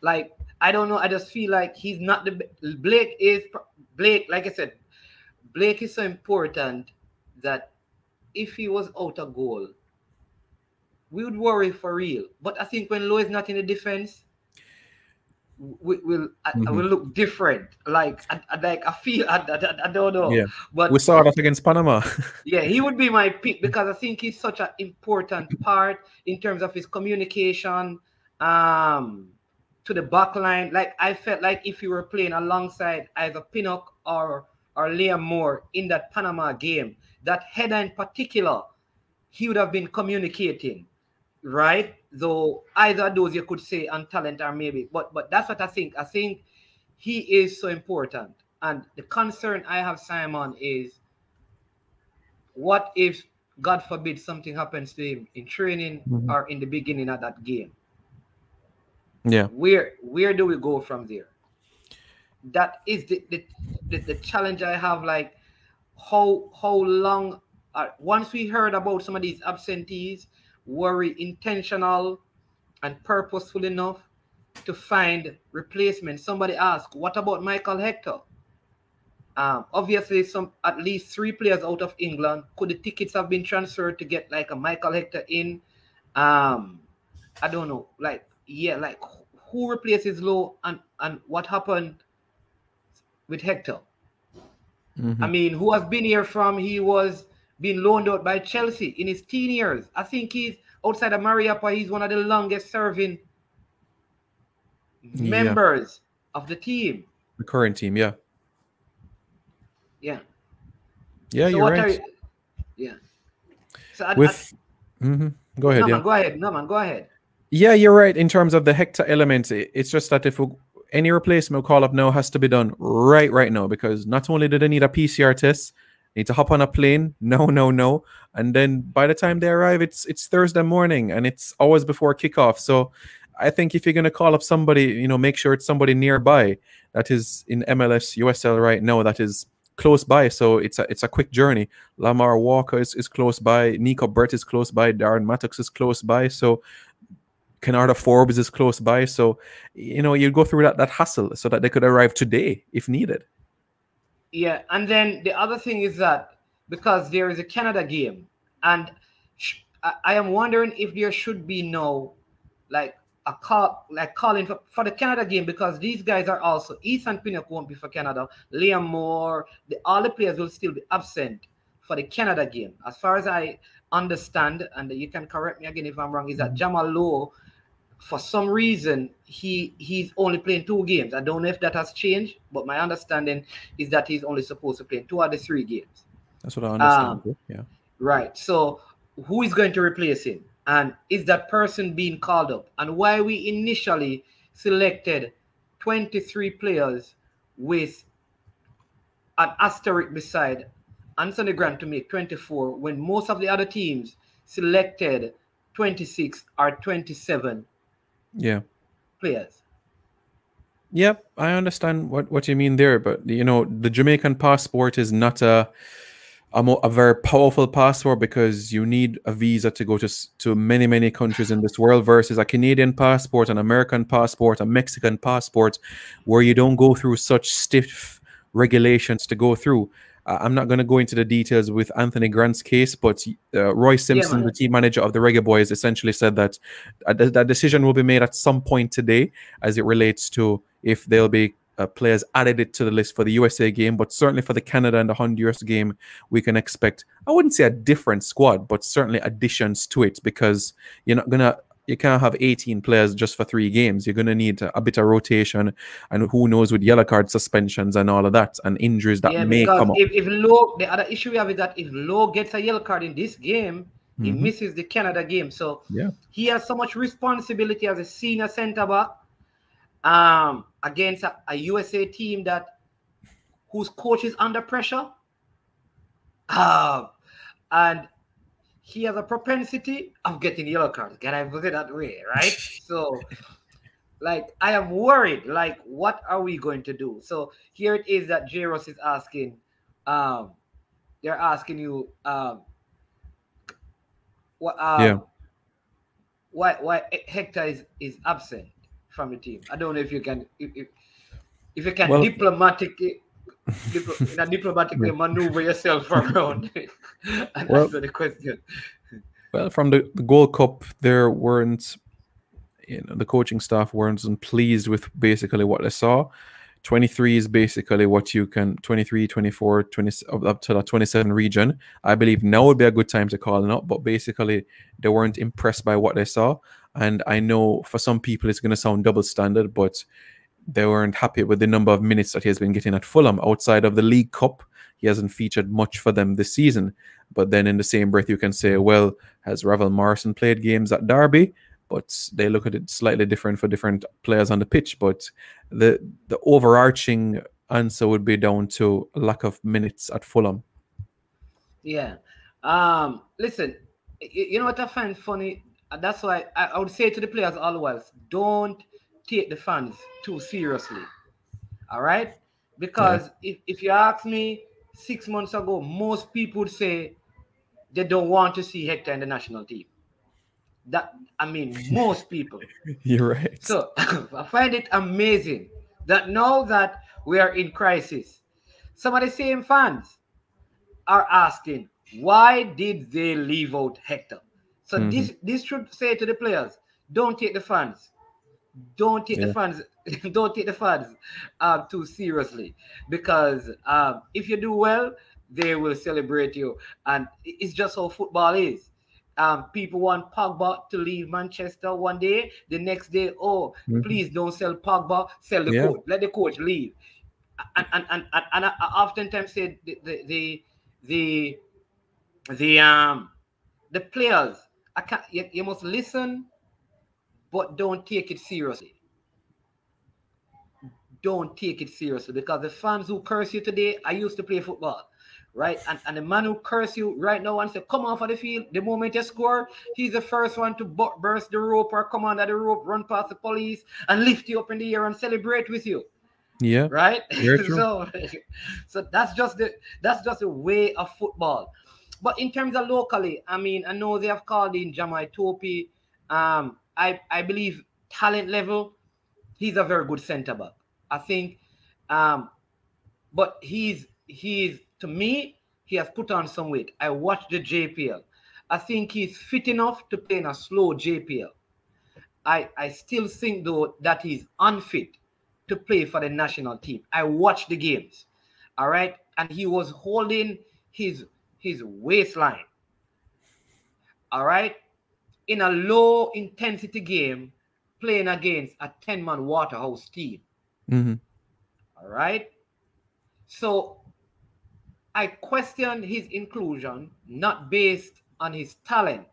Like, I don't know. I just feel like he's not the... Blake, like I said, Blake is so important that if he was out of goal, we would worry for real. But I think when Lowe is not in the defense, I will look different. Like I feel I don't know. Yeah. But we saw that against Panama. Yeah, he would be my pick because I think he's such an important part in terms of his communication to the back line. Like I felt like if you were playing alongside either Pinnock or Liam Moore in that Panama game, that header in particular, he would have been communicating, right? Though either of those you could say on talent or maybe, but that's what I think. I think he is so important. And the concern I have, Simon, is what if, God forbid, something happens to him in training or in the beginning of that game? Yeah. Where do we go from there? That is the challenge I have. Like, how long. Once we heard about some of these absentees, were we intentional and purposeful enough to find replacement? Somebody asked, what about Michael Hector? Obviously, at least 3 players out of England. Could the tickets have been transferred to get like a Michael Hector in? I don't know. Like, yeah, like who replaces Lowe, and what happened with Hector? I mean, who has been here from he was being loaned out by Chelsea in his teen years. I think he's outside of Mariappa. He's one of the longest serving members of the team. The current team, yeah. Yeah. Yeah, So you're right. Yeah. So Go ahead. No, man, go ahead. Yeah, you're right. In terms of the Hector element, it's just that if any replacement call up now has to be done right now, because not only do they need a PCR test, they need to hop on a plane. No. And then by the time they arrive, it's Thursday morning and it's hours before kickoff. So I think if you're going to call up somebody, make sure it's somebody nearby that is in MLS USL right now that is close by. So it's a quick journey. Lamar Walker is close by. Nico Brett is close by. Darren Mattox is close by. So Kennarda Forbes is close by. So, you go through that hassle so that they could arrive today if needed. Yeah. And then the other thing is that because there is a Canada game, and I am wondering if there should be no calling for the Canada game, because these guys are also, Ethan Pinnock won't be for Canada, Liam Moore, all the players will still be absent for the Canada game. As far as I understand, and you can correct me again if I'm wrong, is that Jamal Lowe, for some reason, he's only playing 2 games. I don't know if that has changed, but my understanding is that he's only supposed to play 2 out of 3 games. That's what I understand. Yeah. Right. So who is going to replace him? And is that person being called up? And why we initially selected 23 players with an asterisk beside Anthony Grant to make 24, when most of the other teams selected 26 or 27 players? Yep, I understand what you mean there, but the Jamaican passport is not a very powerful passport, because you need a visa to go to many countries in this world, versus a Canadian passport, an American passport, a Mexican passport, where you don't go through such stiff regulations to go through. I'm not going to go into the details with Anthony Grant's case, but Roy Simpson, the team manager of the Reggae Boyz, essentially said that that decision will be made at some point today as it relates to if there'll be players added it to the list for the USA game. But certainly for the Canada and the Honduras game, we can expect, I wouldn't say a different squad, but certainly additions to it, because you can't have 18 players just for 3 games. You're going to need a bit of rotation, and who knows with yellow card suspensions and all of that, and injuries that may come up. If Lowe, the other issue we have is that if Lowe gets a yellow card in this game, he misses the Canada game. So he has so much responsibility as a senior centre-back against a USA team whose coach is under pressure. And he has a propensity of getting yellow cards. Can I put it that way, right? So, I am worried. What are we going to do? So here it is that J-Ross is asking. They're asking you, why Hector is absent from the team. I don't know if you can, if you can diplomatically maneuver yourself around and answer the question. Well, from the Gold Cup, there weren't, the coaching staff weren't pleased with basically what they saw. 23 is basically what you can, 23, 24, 20, up to the 27 region. I believe now would be a good time to call it up, but basically they weren't impressed by what they saw. And I know for some people it's going to sound double standard, but they weren't happy with the number of minutes that he has been getting at Fulham. Outside of the League Cup, he hasn't featured much for them this season. But then in the same breath, you can say, well, has Ravel Morrison played games at Derby? But they look at it slightly different for different players on the pitch. But the overarching answer would be down to a lack of minutes at Fulham. Yeah. Listen, you know what I find funny? That's why I would say to the players always, don't take the fans too seriously. All right? Because if you ask me, 6 months ago, most people would say they don't want to see Hector in the national team. Most people. You're right. So I find it amazing that now that we are in crisis, some of the same fans are asking, why did they leave out Hector? So this should say to the players, don't take the fans. Don't take the fans. Don't take the fans too seriously, because if you do well, they will celebrate you, and it's just how football is. People want Pogba to leave Manchester one day, the next day, please don't sell Pogba, sell the coach, let the coach leave. And I oftentimes say the players, you must listen, but don't take it seriously. Don't take it seriously, because the fans who curse you today, I used to play football, right? And the man who curse you right now and say, come off of the field, the moment you score, he's the first one to burst the rope or come under the rope, run past the police, and lift you up in the air and celebrate with you. Yeah. Right? Very true. So that's just the way of football. But in terms of locally, I know they have called in Jamai Topi. I believe talent level, he's a very good centre back. I think, but he's to me, he has put on some weight. I watched the JPL. I think he's fit enough to play in a slow JPL. I still think though that he's unfit to play for the national team. I watched the games, all right, and he was holding his waistline, all right, in a low intensity game, playing against a 10-man Waterhouse team. All right. So I question his inclusion, not based on his talent,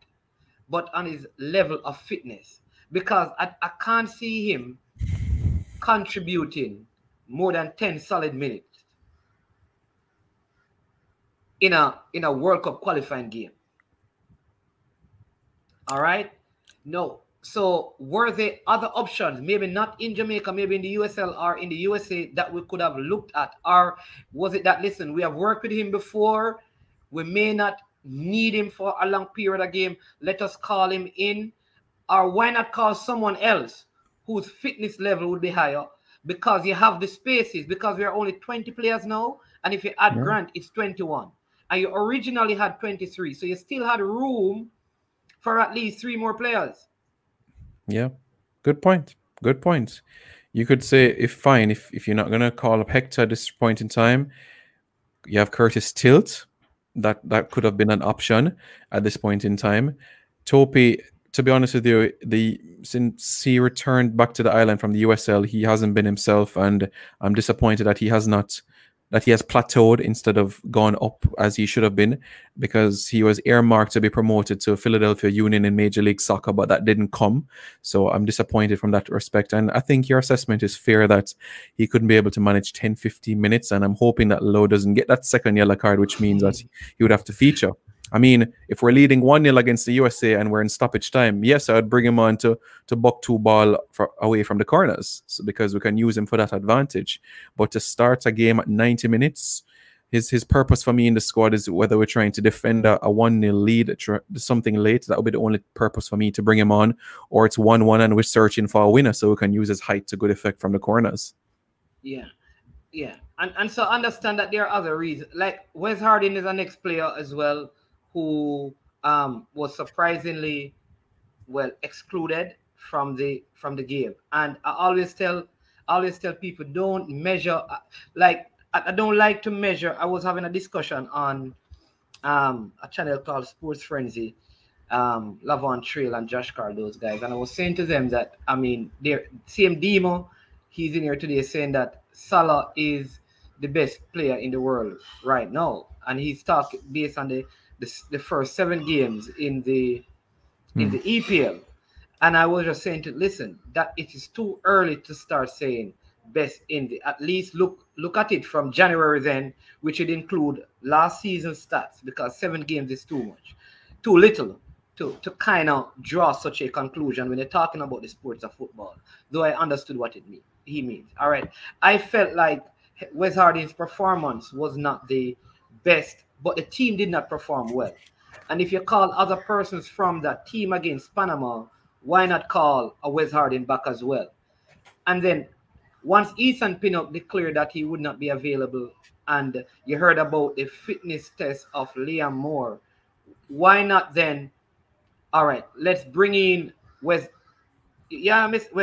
but on his level of fitness, because I can't see him contributing more than 10 solid minutes in a World Cup qualifying game. All right. No. So were there other options, maybe not in Jamaica, maybe in the USL or in the USA, that we could have looked at? Or was it that, listen, we have worked with him before, we may not need him for a long period of game, let us call him in? Or why not call someone else whose fitness level would be higher, because you have the spaces, because we are only 20 players now, and if you add Grant, it's 21. And you originally had 23, so you still had room for at least 3 more players. Yeah, good point. Good point. You could say, if you're not gonna call up Hector at this point in time, you have Curtis Tilt. That could have been an option at this point in time. Topi, to be honest with you, since he returned back to the island from the USL, he hasn't been himself, and I'm disappointed that he has plateaued instead of gone up as he should have been, because he was earmarked to be promoted to Philadelphia Union in Major League Soccer, but that didn't come. So I'm disappointed from that respect. And I think your assessment is fair that he couldn't be able to manage 10-15 minutes. And I'm hoping that Lowe doesn't get that second yellow card, which means that he would have to feature. I mean, if we're leading 1-0 against the USA and we're in stoppage time, yes, I would bring him on to buck 2 ball away from the corners, so because we can use him for that advantage. But to start a game at 90 minutes, his purpose for me in the squad is whether we're trying to defend a 1-0 lead, something late, that would be the only purpose for me to bring him on, or it's 1-1 and we're searching for a winner so we can use his height to good effect from the corners. Yeah. And so understand that there are other reasons. Like Wes Harding is the next player as well, who was surprisingly excluded from the game. And I always tell people, don't measure, like I don't like to measure. I was having a discussion on a channel called Sports Frenzy, Lavon Trail and Josh Carr, those guys, and I was saying to them that, I mean, they're same Demo, he's in here today saying that Salah is the best player in the world right now, and he's talking based on the first 7 games in the EPL. And I was just saying to listen, that it is too early to start saying best in the, at least look at it from January then, which would include last season's stats, because 7 games is too much, too little to kind of draw such a conclusion when you're talking about the sports of football, though I understood what he means. All right. I felt like Wes Harding's performance was not the best, but the team did not perform well. And if you call other persons from that team against Panama, why not call a Wes Harding back as well? And then once Ethan Pinnock declared that he would not be available, and you heard about the fitness test of Liam Moore, why not then? All right, let's bring in Wes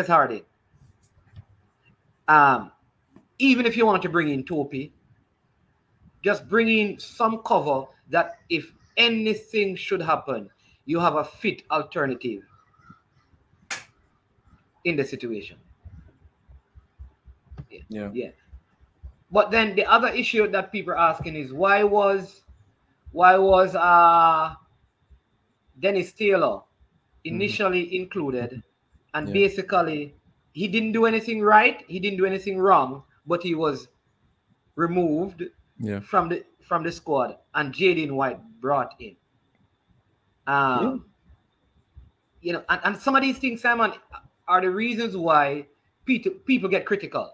Harding. Even if you want to bring in Topi, just bring in some cover that if anything should happen, you have a fit alternative in the situation. Yeah. But then the other issue that people are asking is why was Dennis Taylor initially included, and basically he didn't do anything right, he didn't do anything wrong, but he was removed from the squad, and Jaden White brought in. You know, and some of these things, Simon, are the reasons why people get critical.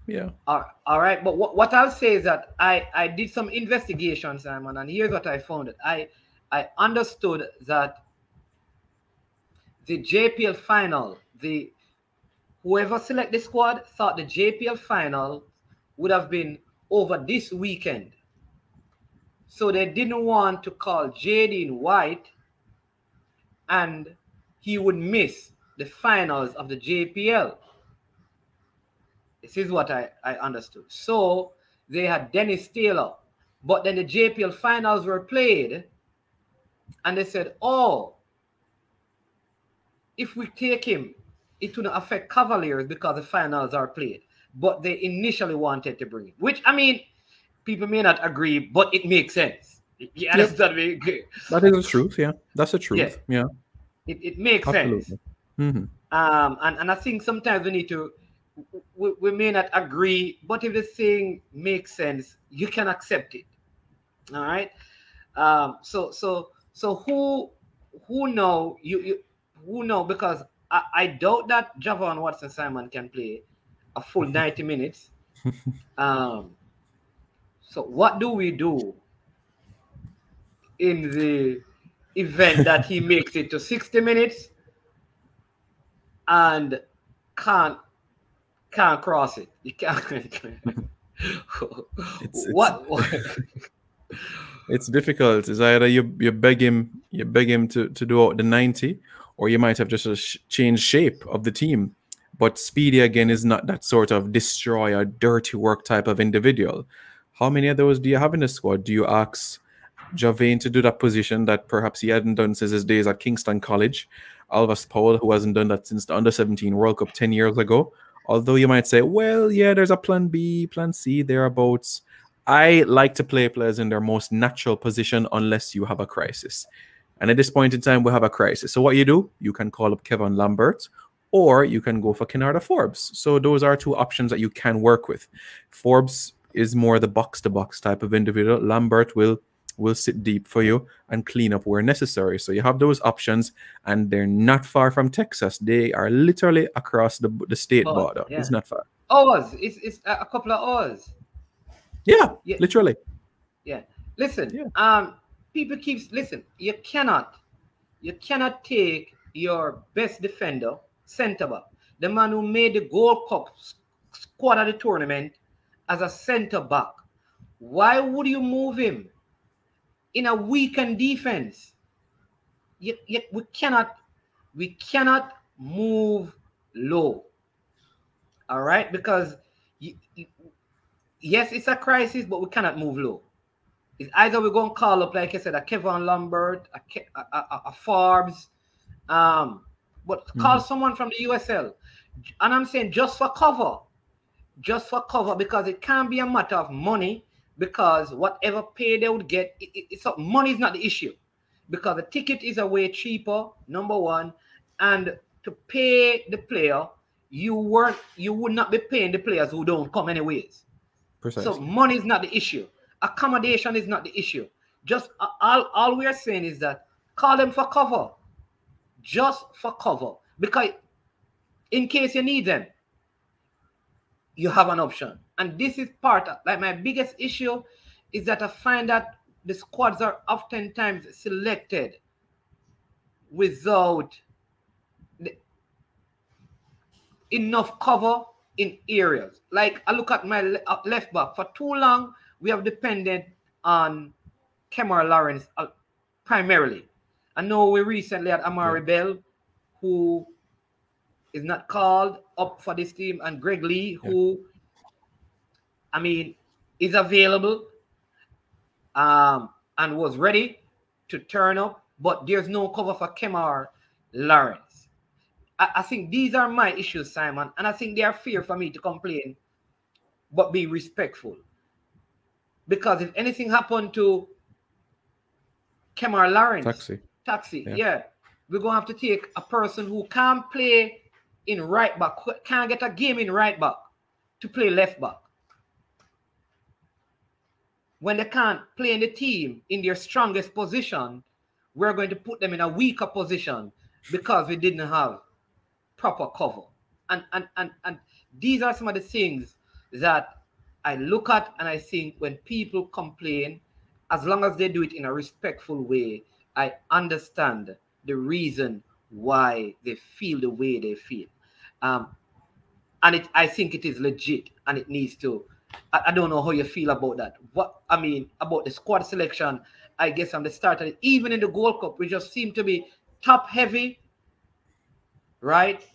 Yeah. All right. But what I'll say is that I did some investigation, Simon, and here's what I found. I understood that the JPL final, whoever select the squad thought the JPL final would have been over this weekend. So they didn't want to call Jaden White, and he would miss the finals of the JPL. This is what I understood. So they had Dennis Taylor, but then the JPL finals were played, and they said, oh, if we take him, it will not affect Cavaliers because the finals are played. But they initially wanted to bring him, which, I mean, people may not agree, but it makes sense. You understand me? That is the truth, yeah. That's the truth, yeah. It makes Absolutely. sense. Mm-hmm. And I think sometimes we need to, we may not agree, but if the thing makes sense, you can accept it. All right. So who know who know, because I doubt that Javon Watson Simon can play a full 90 minutes. So what do we do in the event that he makes it to 60 minutes and can't cross it? You can't. It's difficult. It's either you beg him to do out the 90, or you might have just changed shape of the team. But Speedy again is not that sort of destroyer, dirty work type of individual. How many of those do you have in the squad? Do you ask Javane to do that position that perhaps he hadn't done since his days at Kingston College? Alvas Powell, who hasn't done that since the Under-17 World Cup 10 years ago. Although you might say, well, yeah, there's a plan B, plan C, thereabouts. I like to play players in their most natural position unless you have a crisis. And at this point in time, we have a crisis. So what you do, you can call up Kevin Lambert, or you can go for Kennarda Forbes. So those are two options that you can work with. Forbes is more the box-to-box type of individual. Lambert will sit deep for you and clean up where necessary. So you have those options, and they're not far from Texas. They are literally across the state border. Yeah. It's not far. Hours. It's a couple of hours. Yeah, literally. Yeah. Listen, people listen, you cannot take your best defender, center back, the man who made the Gold Cup squad of the tournament, as a center back. Why would you move him in a weakened defense? We cannot move low. All right, because yes, it's a crisis, but we cannot move low. It's either we're going to call up, like I said, a Kevin Lambert, a Forbes, but call someone from the USL. And I'm saying just for cover, because it can't be a matter of money, because whatever pay they would get, money is not the issue, because the ticket is a way cheaper, number one, and to pay the player, you would not be paying the players who don't come anyways. Precisely. So money is not the issue. Accommodation is not the issue. Just all we are saying is that call them for cover, just for cover, because in case you need them, you have an option. And this is part of, like, my biggest issue is that I find that the squads are oftentimes selected without enough cover in areas. Like, I look at my left back. For too long, we have depended on Kemar Lawrence primarily. I know we recently had Amari Bell, who is not called up for this team, and Greg Lee, who, I mean, is available and was ready to turn up, but there's no cover for Kemar Lawrence. I think these are my issues, Simon, and I think they are fair for me to complain, but be respectful. Because if anything happened to Kemar Lawrence, Taxi, yeah, we're going to have to take a person who can't play in right back, can't get a game in right back, to play left back. When they can't play in the team in their strongest position, we're going to put them in a weaker position because we didn't have proper cover. And these are some of the things that I look at and I think when people complain, as long as they do it in a respectful way, I understand the reason why they feel the way they feel. And I think it is legit and it needs to. I don't know how you feel about that. What I mean about the squad selection, I guess from the start of it, even in the Gold Cup, we just seem to be top heavy, right?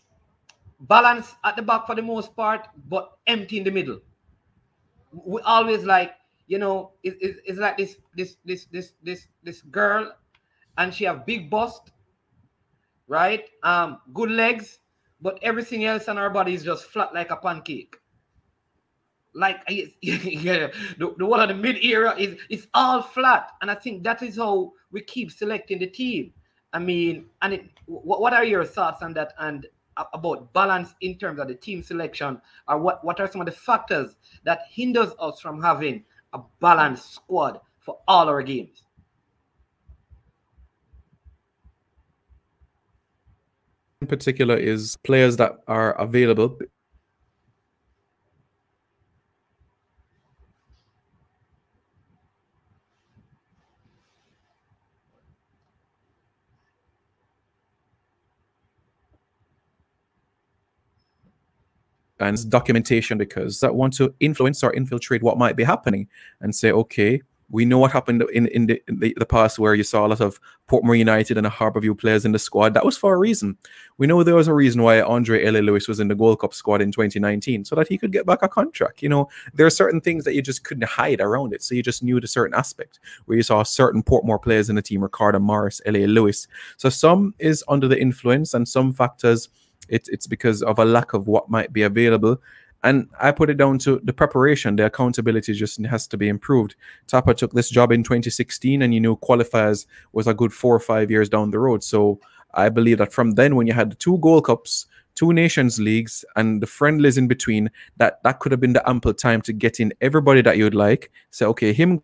Balance at the back for the most part, but empty in the middle. We always like, you know, it's like this girl, and she have big bust, right? Good legs, but everything else on her body is just flat like a pancake. Like, yeah, the one of the mid-era is all flat, and I think that is how we keep selecting the team. I mean, and what are your thoughts on that and about balance in terms of the team selection, or what are some of the factors that hinders us from having a balanced squad for all our games? In particular is players that are available. And documentation, because that want to influence or infiltrate what might be happening and say, okay, we know what happened in the past where you saw a lot of Portmore United and a Harborview players in the squad. That was for a reason. We know there was a reason why Andre L.A. Lewis was in the Gold Cup squad in 2019, so that he could get back a contract. You know, there are certain things that you just couldn't hide around it. So you just knew the certain aspect where you saw certain Portmore players in the team, Ricardo Morris, L.A. Lewis. So some is under the influence, and some factors it's because of a lack of what might be available. And I put it down to the preparation. The accountability just has to be improved. Tapa took this job in 2016, and you knew qualifiers was a good 4 or 5 years down the road. So I believe that from then, when you had the 2 Gold Cups, 2 Nations Leagues, and the friendlies in between, that could have been the ample time to get in everybody that you'd like. Say, okay, him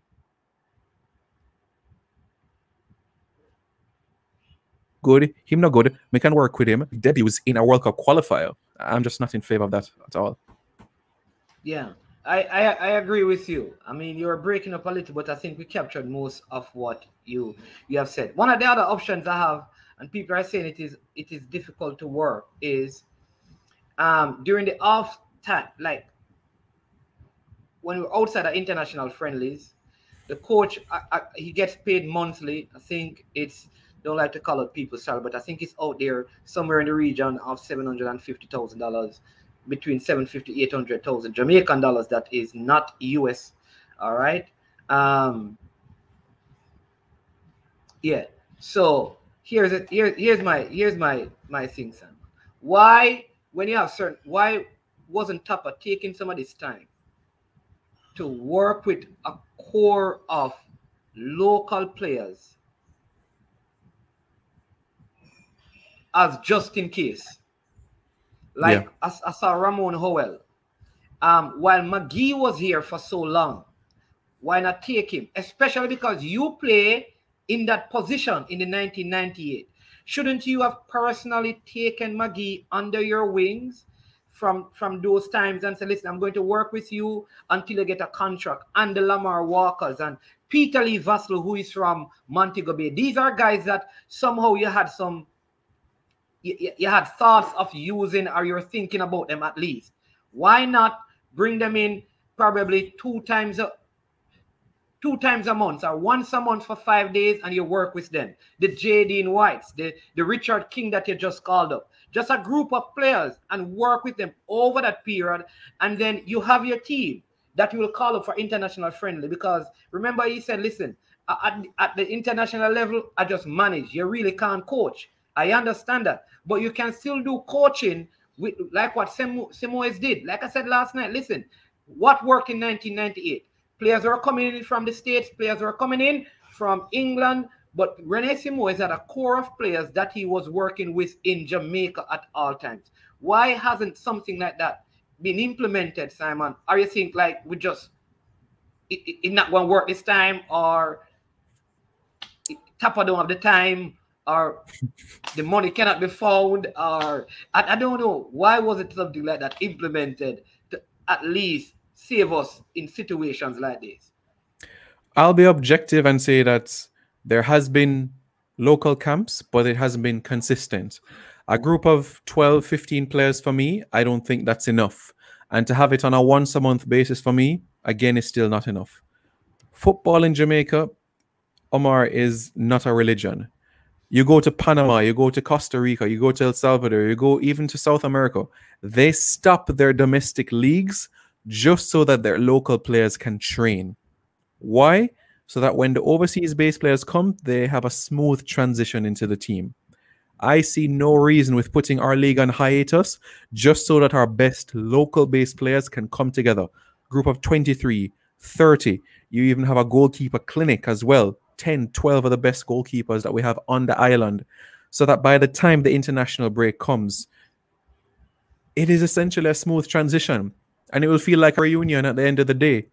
good, him not good, we can work with him. Debuts in a World Cup qualifier. I'm just not in favor of that at all. Yeah, I agree with you. I mean, you're breaking up a little, but I think we captured most of what you have said. One of the other options I have, and people are saying it is difficult to work, is during the off time, like when we're outside of international friendlies, the coach he gets paid monthly. I think it's, don't like to call it people's salary, but I think it's out there somewhere in the region of $750,000, between 750 800,000 Jamaican dollars. That is not US. All right. Yeah. So here's my thing, Sam. Why, when you have certain, why wasn't Tapa taking some of this time to work with a core of local players as just in case? Like, I saw Ramon Howell. While McGee was here for so long, why not take him? Especially because you play in that position in the 1998. Shouldn't you have personally taken McGee under your wings from those times and say, listen, I'm going to work with you until you get a contract. And the Lamar Walkers and Peter Lee Vassell, who is from Montego Bay. These are guys that somehow you had thoughts of using, or you're thinking about them at least. Why not bring them in probably two times a month or once a month for 5 days, and you work with them? The J.D. Whites, the Richard King that you just called up. Just a group of players, and work with them over that period. And then you have your team that you will call up for international friendly. Because remember, he said, listen, at the international level, I just manage. You really can't coach. I understand that. But you can still do coaching with, like what Simoes did. Like I said last night, listen, what worked in 1998? Players were coming in from the States, players were coming in from England, but Rene Simoes had a core of players that he was working with in Jamaica at all times. Why hasn't something like that been implemented, Simon? Or you think like it's not going to work this time, or Tapa don't have the time, or the money cannot be found, or I don't know. Why wasn't something like that implemented to at least save us in situations like this? I'll be objective and say that there has been local camps, but it hasn't been consistent. A group of 12, 15 players for me, I don't think that's enough. And to have it on a once a month basis for me, again, is still not enough. Football in Jamaica, Omar, is not a religion. You go to Panama, you go to Costa Rica, you go to El Salvador, you go even to South America. They stop their domestic leagues just so that their local players can train. Why? So that when the overseas-based players come, they have a smooth transition into the team. I see no reason with putting our league on hiatus just so that our best local-based players can come together. Group of 23, 30. You even have a goalkeeper clinic as well. 10, 12 of the best goalkeepers that we have on the island. So that by the time the international break comes, it is essentially a smooth transition. And it will feel like a reunion at the end of the day.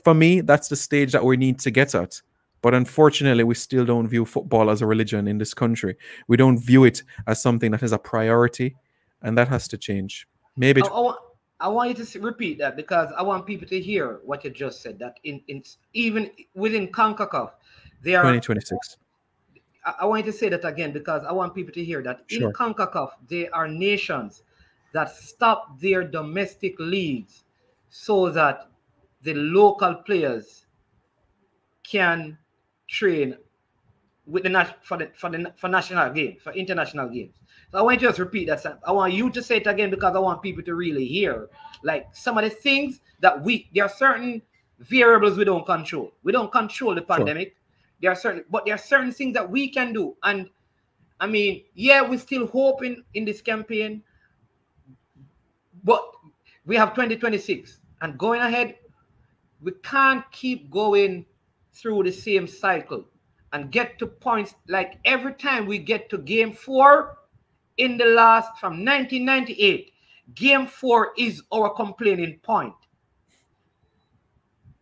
For me, that's the stage that we need to get at. But unfortunately, we still don't view football as a religion in this country. We don't view it as something that is a priority, and that has to change. Maybe. I want you to repeat that, because I want people to hear what you just said. That even within CONCACAF, there are 2026. I want you to say that again, because I want people to hear that in CONCACAF, there are nations that stop their domestic leagues so that the local players can train with for national games, for international games. So I want you to just repeat that, Sam. I want you to say it again, because I want people to really hear, like, some of the things that there are certain variables we don't control. We don't control the pandemic. There are certain things that we can do. And I mean, yeah, we're still hoping in this campaign, but we have 2026, and going ahead, we can't keep going through the same cycle and get to points like every time we get to game 4 in the last, from 1998, game 4 is our complaining point.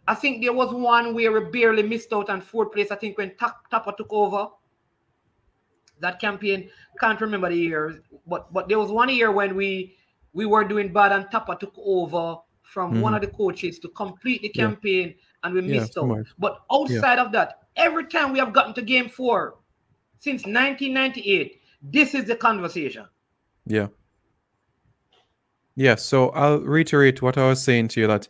I think there was one where we barely missed out on 4th place, I think, when Tapa took over that campaign. Can't remember the years, but there was one year when we were doing bad and Tapa took over from one of the coaches to complete the campaign, and we missed out. But outside of that, every time we have gotten to game 4 since 1998, this is the conversation. Yeah. Yeah, so I'll reiterate what I was saying to you, that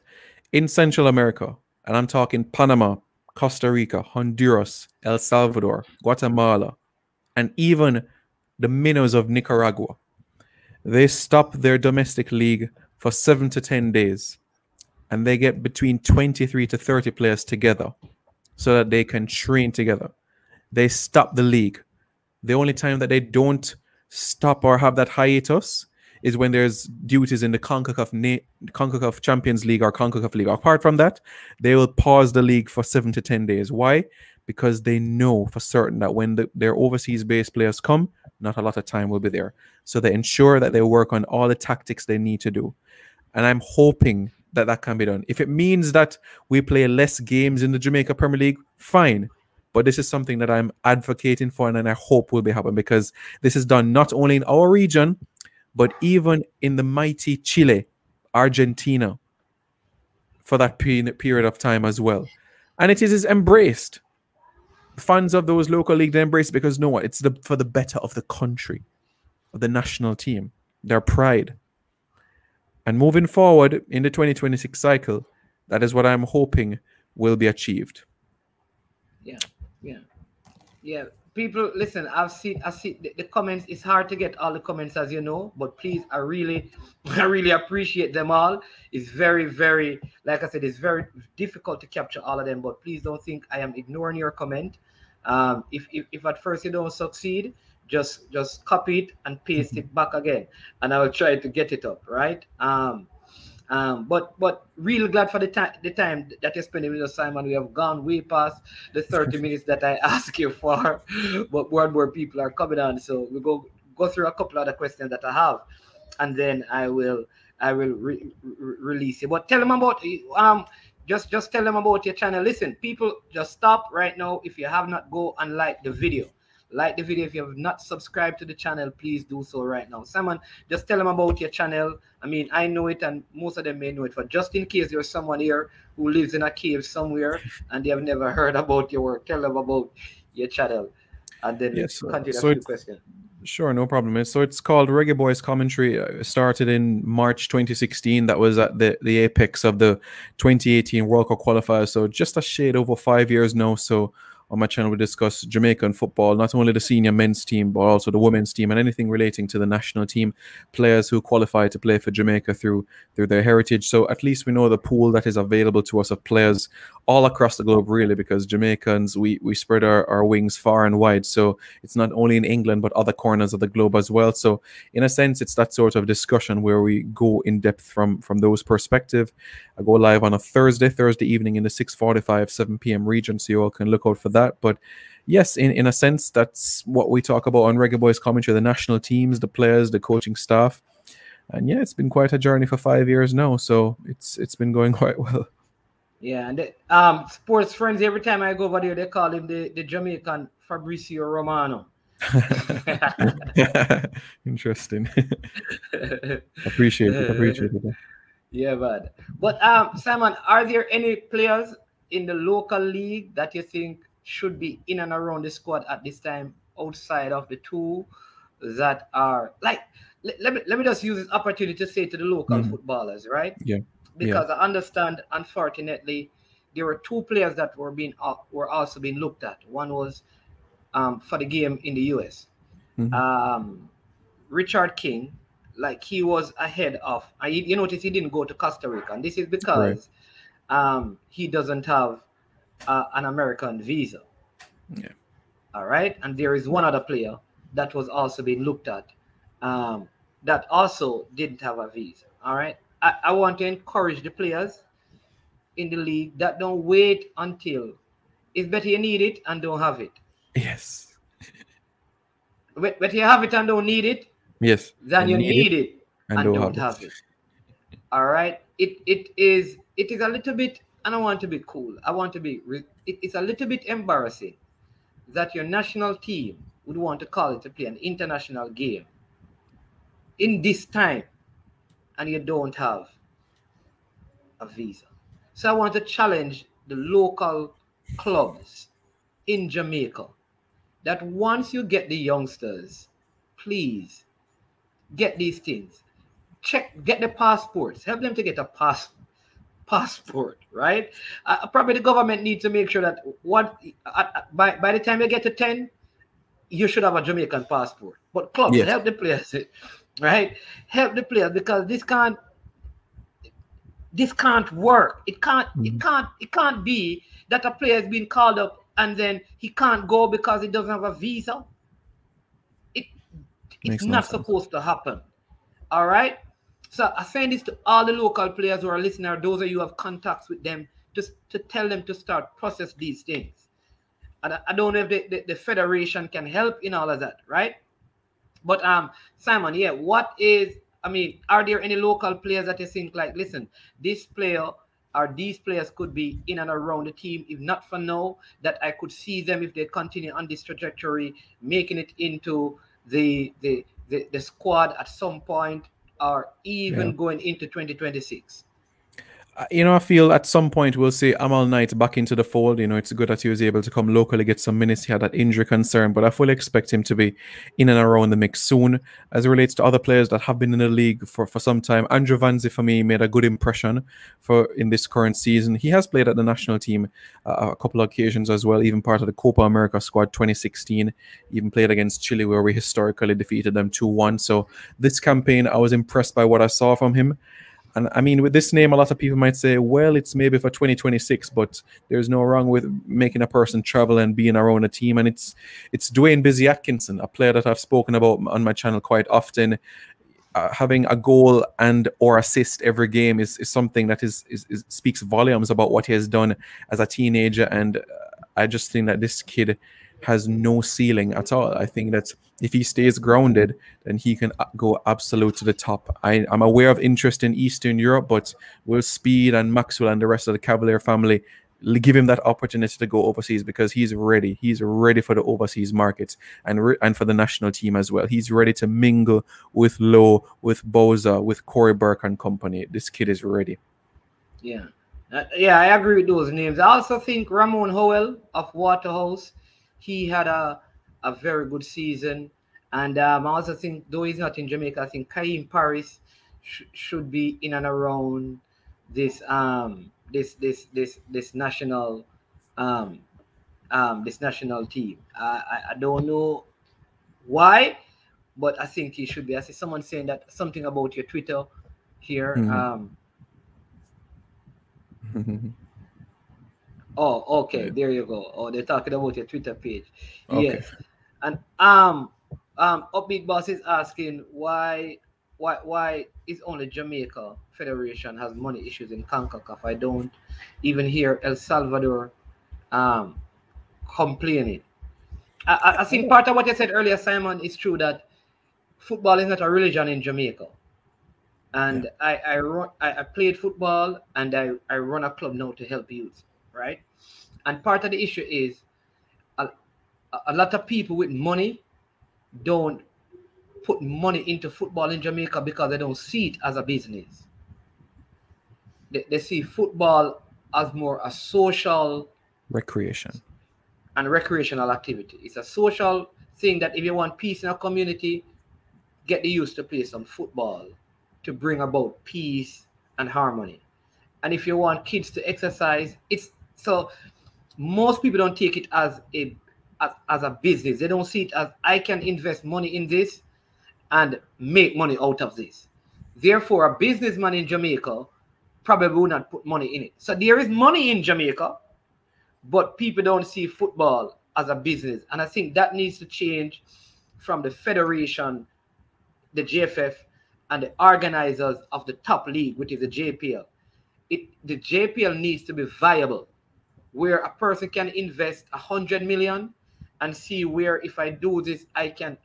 in Central America, and I'm talking Panama, Costa Rica, Honduras, El Salvador, Guatemala, and even the minnows of Nicaragua, they stop their domestic league for 7 to 10 days, and they get between 23 to 30 players together so that they can train together. They stop the league. The only time that they don't stop or have that hiatus is when there's duties in the CONCACAF Champions League or CONCACAF League. Apart from that, they will pause the league for 7 to 10 days. Why? Because they know for certain that when their overseas-based players come, not a lot of time will be there. So they ensure that they work on all the tactics they need to do. And I'm hoping that that can be done. If it means that we play less games in the Jamaica Premier League, fine. But this is something that I'm advocating for, and I hope will be happening, because this is done not only in our region, but even in the mighty Chile, Argentina, for that period of time as well. And it is embraced. Fans of those local leagues embrace it because, what? It's for the better of the country, of the national team, their pride. And moving forward in the 2026 cycle, that is what I'm hoping will be achieved. Yeah. People, listen, I see the comments. It's hard to get all the comments, as you know, but please, I really appreciate them all. It's very, very, like I said, it's very difficult to capture all of them, but please don't think I am ignoring your comment. If at first you don't succeed, just copy it and paste it back again, and I will try to get it up, right? But real glad for the time that you're spending with us, Simon. We have gone way past the 30 minutes that I asked you for, but more and more people are coming on, so we go through a couple other questions that I have, and then I will release you. But tell them about just tell them about your channel. Listen, people, just stop right now. If you have not, go and like the video. Like the video. If you have not subscribed to the channel, please do so right now. Simon, just tell them about your channel. I mean, I know it and most of them may know it, but just in case there's someone here who lives in a cave somewhere and they have never heard about your work, tell them about your channel. And then continue a few questions. Sure, no problem. So it's called Reggae Boyz Commentary. It started in March 2016. That was at the apex of the 2018 World Cup qualifiers. So just a shade over 5 years now. So on my channel, we discuss Jamaican football, not only the senior men's team, but also the women's team and anything relating to the national team, players who qualify to play for Jamaica through their heritage. So at least we know the pool that is available to us of players all across the globe, really, because Jamaicans, we spread our wings far and wide. So it's not only in England, but other corners of the globe as well. So in a sense, it's that sort of discussion where we go in depth from those perspectives. I go live on a Thursday evening in the 6:45, 7 p.m. region, so you all can look out for that. But yes, in a sense, that's what we talk about on Reggae Boyz Commentary, the national teams, the players, the coaching staff. And yeah, it's been quite a journey for 5 years now, so it's been going quite well. Yeah, and the, sports friends, every time I go over there, they call him the Jamaican Fabrizio Romano. Interesting. Appreciate it. Yeah, bud. But Simon, are there any players in the local league that you think should be in and around the squad at this time, outside of the two that are like? Let me just use this opportunity to say to the local footballers, right? Yeah. Because I understand, unfortunately, there were two players that were also being looked at. One was for the game in the US. Richard King, like he was ahead of. You notice he didn't go to Costa Rica, and this is because he doesn't have an American visa. Yeah. All right, and there is one other player that was also being looked at that also didn't have a visa. All right. I want to encourage the players in the league that don't wait until it's better you need it and don't have it. Yes. Better you have it and don't need it. Yes. Than you need it and don't have it. All right. It is a little bit, and I want to be cool. I want to be. It's a little bit embarrassing that your national team would want to call it to play an international game in this time, and you don't have a visa. So I want to challenge the local clubs in Jamaica that once you get the youngsters, please get these things. Get the passports. Help them to get a passport, right? Probably the government needs to make sure that by the time you get to 10, you should have a Jamaican passport. But clubs, help the players, right? Help the players, because this can't work. It can't be that a player has been called up and then he can't go because he doesn't have a visa. It's not supposed to happen. All right. So I send this to all the local players who are listening, or those of you who have contacts with them, just to tell them to start process these things. And I don't know if the federation can help in all of that, right? But Simon, yeah, are there any local players that you think like, listen, this player or these players could be in and around the team, if not for now, that I could see them if they continue on this trajectory, making it into the the squad at some point, or even going into 2026? I feel at some point we'll see Amal Knight back into the fold. It's good that he was able to come locally, get some minutes. He had that injury concern, but I fully expect him to be in and around the mix soon. As it relates to other players that have been in the league for some time, Andrew Vanzi for me made a good impression in this current season. He has played at the national team a couple of occasions as well, even part of the Copa America squad 2016, even played against Chile where we historically defeated them 2-1. So this campaign, I was impressed by what I saw from him. And I mean, with this name, a lot of people might say, well, it's maybe for 2026, but there's no wrong with making a person travel and being around a team. And it's Dwayne Busy Atkinson, a player that I've spoken about on my channel quite often. Having a goal and or assist every game is something that speaks volumes about what he has done as a teenager. And I just think that this kid has no ceiling at all. I think that if he stays grounded, then he can go absolute to the top. I'm aware of interest in Eastern Europe, but will Speed and Maxwell and the rest of the Cavalier family give him that opportunity to go overseas? Because he's ready. He's ready for the overseas market and for the national team as well. He's ready to mingle with Lowe, with Boza, with Corey Burke and company. This kid is ready. Yeah. I agree with those names. I also think Ramon Howell of Waterhouse, he had a very good season. And I also think, though he's not in Jamaica, I think Kaim Paris should be in and around this this national team. I don't know why, but I think he should be. I see someone saying that something about your Twitter here. Oh, okay, there you go. Oh, they're talking about your Twitter page. Okay. Yes. And Upbeat Boss is asking why is only Jamaica Federation has money issues in CONCACAF. I don't even hear El Salvador complaining. I think part of what you said earlier, Simon, is true that football is not a religion in Jamaica. And I played football and I run a club now to help youth, right? And part of the issue is a lot of people with money don't put money into football in Jamaica because they don't see it as a business. They see football as more a social recreation and recreational activity. It's a social thing that if you want peace in a community, get the youth to play some football to bring about peace and harmony. And if you want kids to exercise, so most people don't take it as a business. They don't see it as I can invest money in this and make money out of this. Therefore, a businessman in Jamaica probably will not put money in it. So there is money in Jamaica, but people don't see football as a business. And I think that needs to change from the federation, the JFF, and the organizers of the top league, which is the JPL. The JPL needs to be viable, where a person can invest 100 million and see where if I do this, I can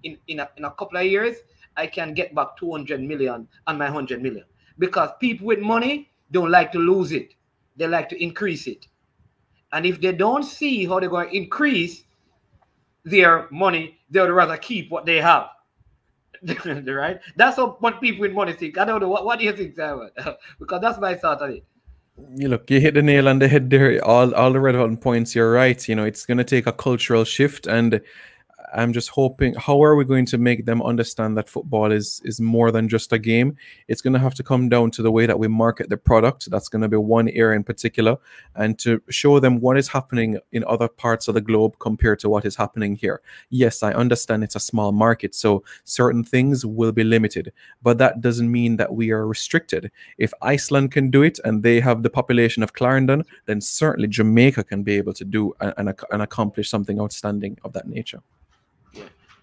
in a couple of years, I can get back 200 million on my 100 million. Because people with money don't like to lose it. They like to increase it. And if they don't see how they're going to increase their money, they would rather keep what they have. Right? That's what people with money think. I don't know. What do you think, Simon? Because that's my thought on it. You hit the nail on the head there. All the relevant points. You're right. It's going to take a cultural shift, and I'm just hoping. How are we going to make them understand that football is more than just a game? It's going to have to come down to the way that we market the product. That's going to be one area in particular, and to show them what is happening in other parts of the globe compared to what is happening here. Yes, I understand it's a small market, so certain things will be limited, but that doesn't mean that we are restricted. If Iceland can do it and they have the population of Clarendon, then certainly Jamaica can be able to do and accomplish something outstanding of that nature.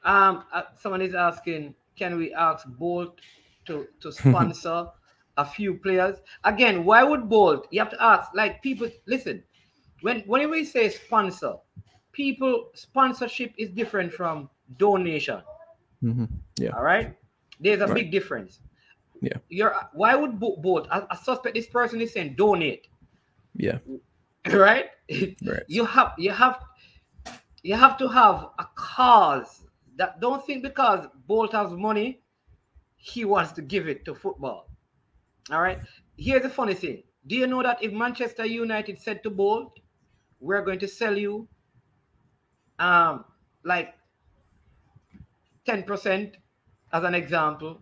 Someone is asking, can we ask Bolt to sponsor a few players? Again, why would Bolt? You have to ask, like, people, listen, when we say sponsor, sponsorship is different from donation. Yeah. All right? There's a big difference. Yeah. Why would Bolt? I suspect this person is saying donate. Yeah. Right? Right. You have to have a cause That don't think because Bolt has money, he wants to give it to football. All right. Here's the funny thing. Do you know that if Manchester United said to Bolt, we're going to sell you like 10% as an example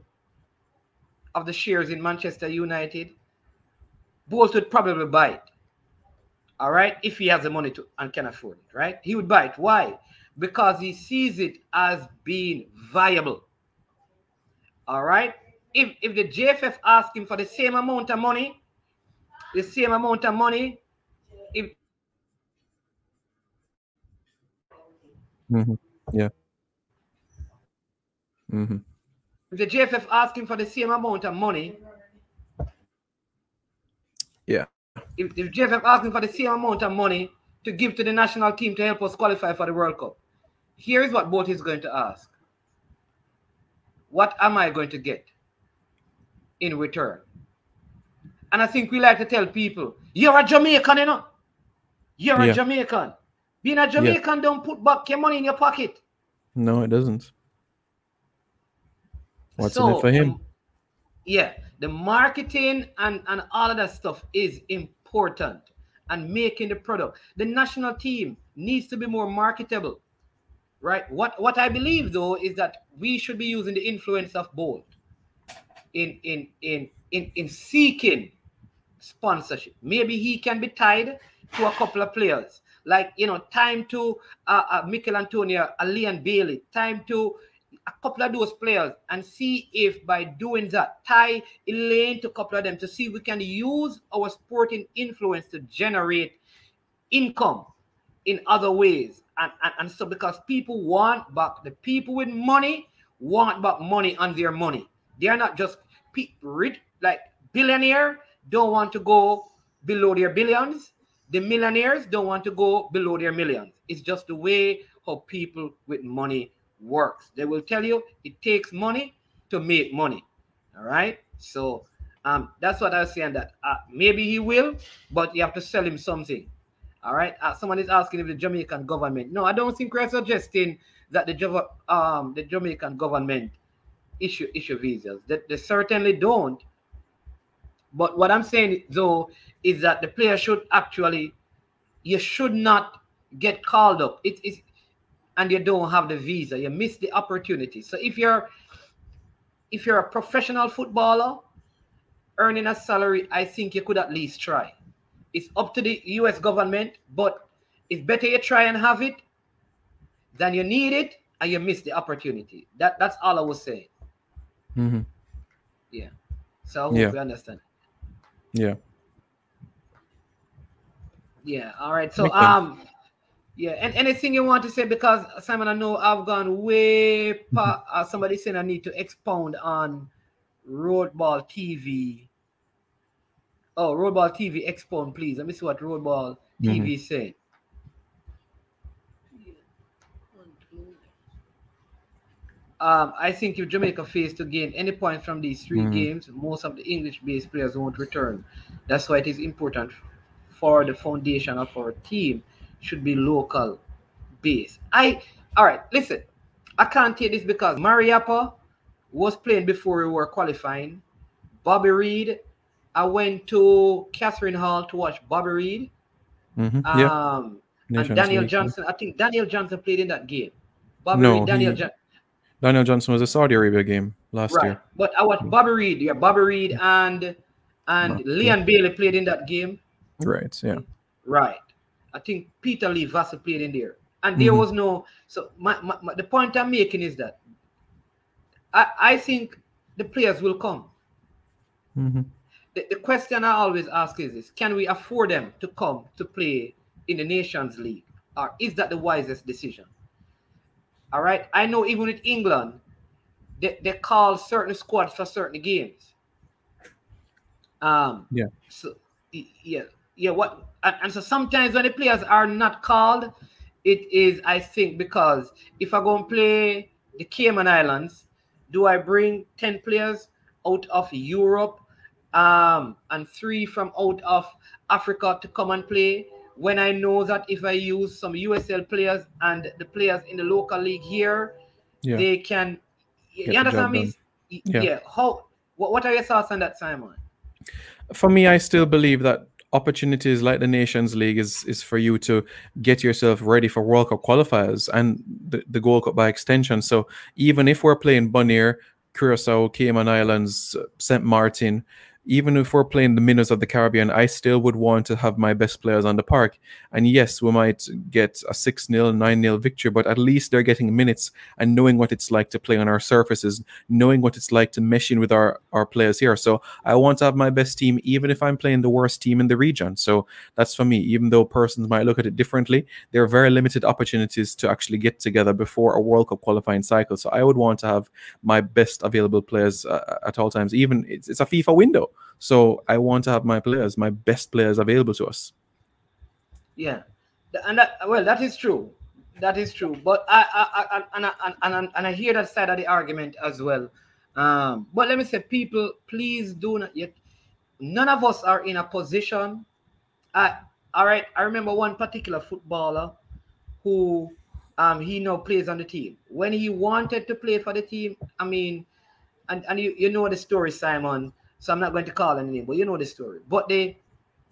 of the shares in Manchester United, Bolt would probably buy it. All right, if he has the money to and can afford it, right? He would buy it. Why? Because he sees it as being viable. All right. If the JFF ask him for the same amount of money, if Yeah. Mm-hmm. if the JFF ask him for the same amount of money, Yeah. if JFF ask him for the same amount of money to give to the national team to help us qualify for the World Cup, here is what Bolt is going to ask. What am I going to get in return? And I think we like to tell people, you're a Jamaican, you know? You're a Jamaican. Being a Jamaican don't put back your money in your pocket. No, it doesn't. What's in it for him? The marketing and all of that stuff is important, and making the product. The national team needs to be more marketable, right? What I believe though is that we should be using the influence of Bolt in seeking sponsorship. Maybe he can be tied to a couple of players, like, you know, time to Mikel Antonio, Leon Bailey, time to a couple of those players, and see if by doing that, tie Elaine to a couple of them to see if we can use our sporting influence to generate income in other ways. And so, because people want back, the people with money want back money on their money. They are not just rich, like billionaire don't want to go below their billions. The millionaires don't want to go below their millions. It's just the way how people with money works. They will tell you it takes money to make money. All right. So that's what I was saying, that maybe he will, but you have to sell him something. All right. Someone is asking if the Jamaican government. No, I don't think we're suggesting that the Jamaican government issue visas. They certainly don't. But what I'm saying though is that the player should actually, you should not get called up. It is, and you don't have the visa, you miss the opportunity. So if you're a professional footballer earning a salary, I think you could at least try. It's up to the US government, but it's better you try and have it than you need it and you miss the opportunity. That's all I was saying. Mm-hmm. Yeah. So I hope you understand. Yeah. Yeah. All right. So yeah. And anything you want to say, because Simon, I know I've gone way past. Somebody saying I need to expound on Roadball TV. Oh, Roadball TV, expound, please. Let me see what Roadball TV said. I think if Jamaica fails to gain any points from these three games, most of the English-based players won't return. That's why it is important for the foundation of our team should be local based. All right, listen. I can't take this because Mariappa was playing before we were qualifying. Bobby Reed, I went to Catherine Hall to watch Bobby Reed. And Daniel Johnson. I think Daniel Johnson played in that game. Daniel Johnson was a Saudi Arabia game last year. But I watched Bobby Reed. Yeah, Bobby Reed and Leon Bailey played in that game. Right, yeah. Right. I think Peter Lee Vassell played in there. And there was no... So the point I'm making is that I think the players will come. The question I always ask is this: can we afford them to come to play in the Nations League? Or is that the wisest decision? All right. I know even with England, they call certain squads for certain games. So what and so sometimes when the players are not called, it is, I think, because if I go and play the Cayman Islands, do I bring 10 players out of Europe and 3 from out of Africa to come and play, when I know that if I use some USL players and the players in the local league here, they can. Get You the job understand me? done. Yeah. Yeah. How? What are your thoughts on that, Simon? For me, I still believe that opportunities like the Nations League is for you to get yourself ready for World Cup qualifiers and the Gold Cup by extension. So even if we're playing Bonaire, Curacao, Cayman Islands, St. Martin, even if we're playing the minnows of the Caribbean, I still would want to have my best players on the park. And yes, we might get a 6-0, 9-0 victory, but at least they're getting minutes and knowing what it's like to play on our surfaces, knowing what it's like to mesh in with our players here. So I want to have my best team, even if I'm playing the worst team in the region. So that's for me. Even though persons might look at it differently, there are very limited opportunities to actually get together before a World Cup qualifying cycle. So I would want to have my best available players at all times. Even it's a FIFA window. So I want to have my players, my best players available to us. Yeah, and that is true. That is true. But I hear that side of the argument as well. But let me say, people, please do not yet. None of us are in a position. All right. I remember one particular footballer who he now plays on the team. When he wanted to play for the team, I mean, and you know the story, Simon. So I'm not going to call any name, but you know the story. But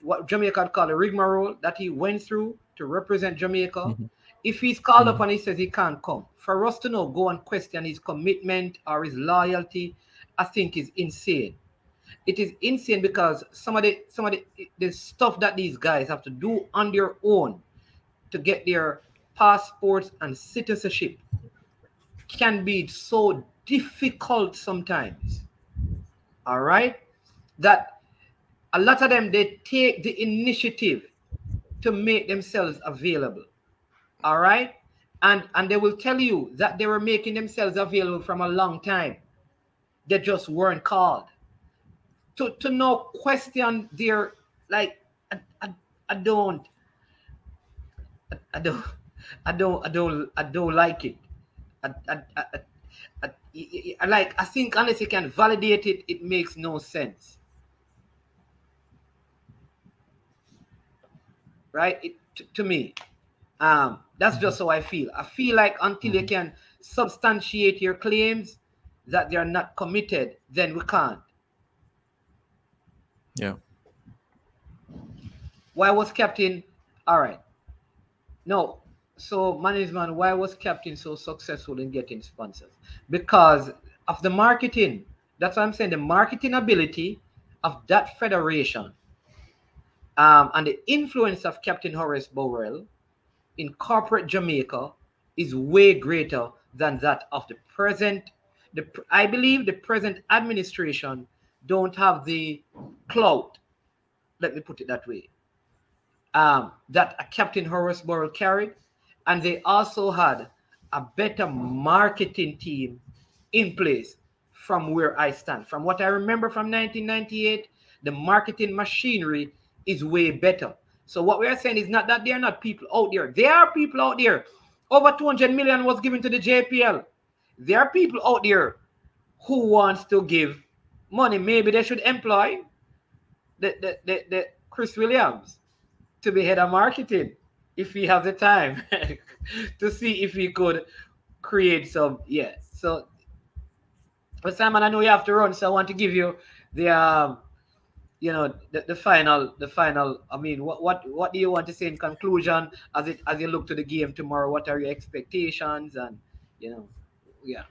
what Jamaica call the rigmarole that he went through to represent Jamaica. Mm-hmm. If he's called up and he says he can't come, for us to go and question his commitment or his loyalty, I think is insane. It is insane because some of the stuff that these guys have to do on their own to get their passports and citizenship can be so difficult sometimes. All right, that a lot of them, they take the initiative to make themselves available. All right, and they will tell you that they were making themselves available from a long time. They just weren't called. To no question their, like, I don't like it. I think unless you can validate it, it makes no sense. Right? To me, that's just how I feel. I feel like until you can substantiate your claims that they are not committed, then we can't. Yeah. Why was Captain? All right. No. So, management, why was Captain so successful in getting sponsors? Because of the marketing. That's what I'm saying. The marketing ability of that federation and the influence of Captain Horace Burrell in corporate Jamaica is way greater than that of the present. I believe the present administration don't have the clout, let me put it that way, that a Captain Horace Burrell carried. And they also had a better marketing team in place from where I stand. From what I remember from 1998, the marketing machinery is way better. So what we are saying is not that there are not people out there. There are people out there. Over 200 million was given to the JPL. There are people out there who wants to give money. Maybe they should employ the Chris Williams to be head of marketing if he has the time to see if he could create some. Yes. So, but Simon, I know you have to run, so I want to give you the the final. I mean, what do you want to say in conclusion as you look to the game tomorrow? What are your expectations? And yeah.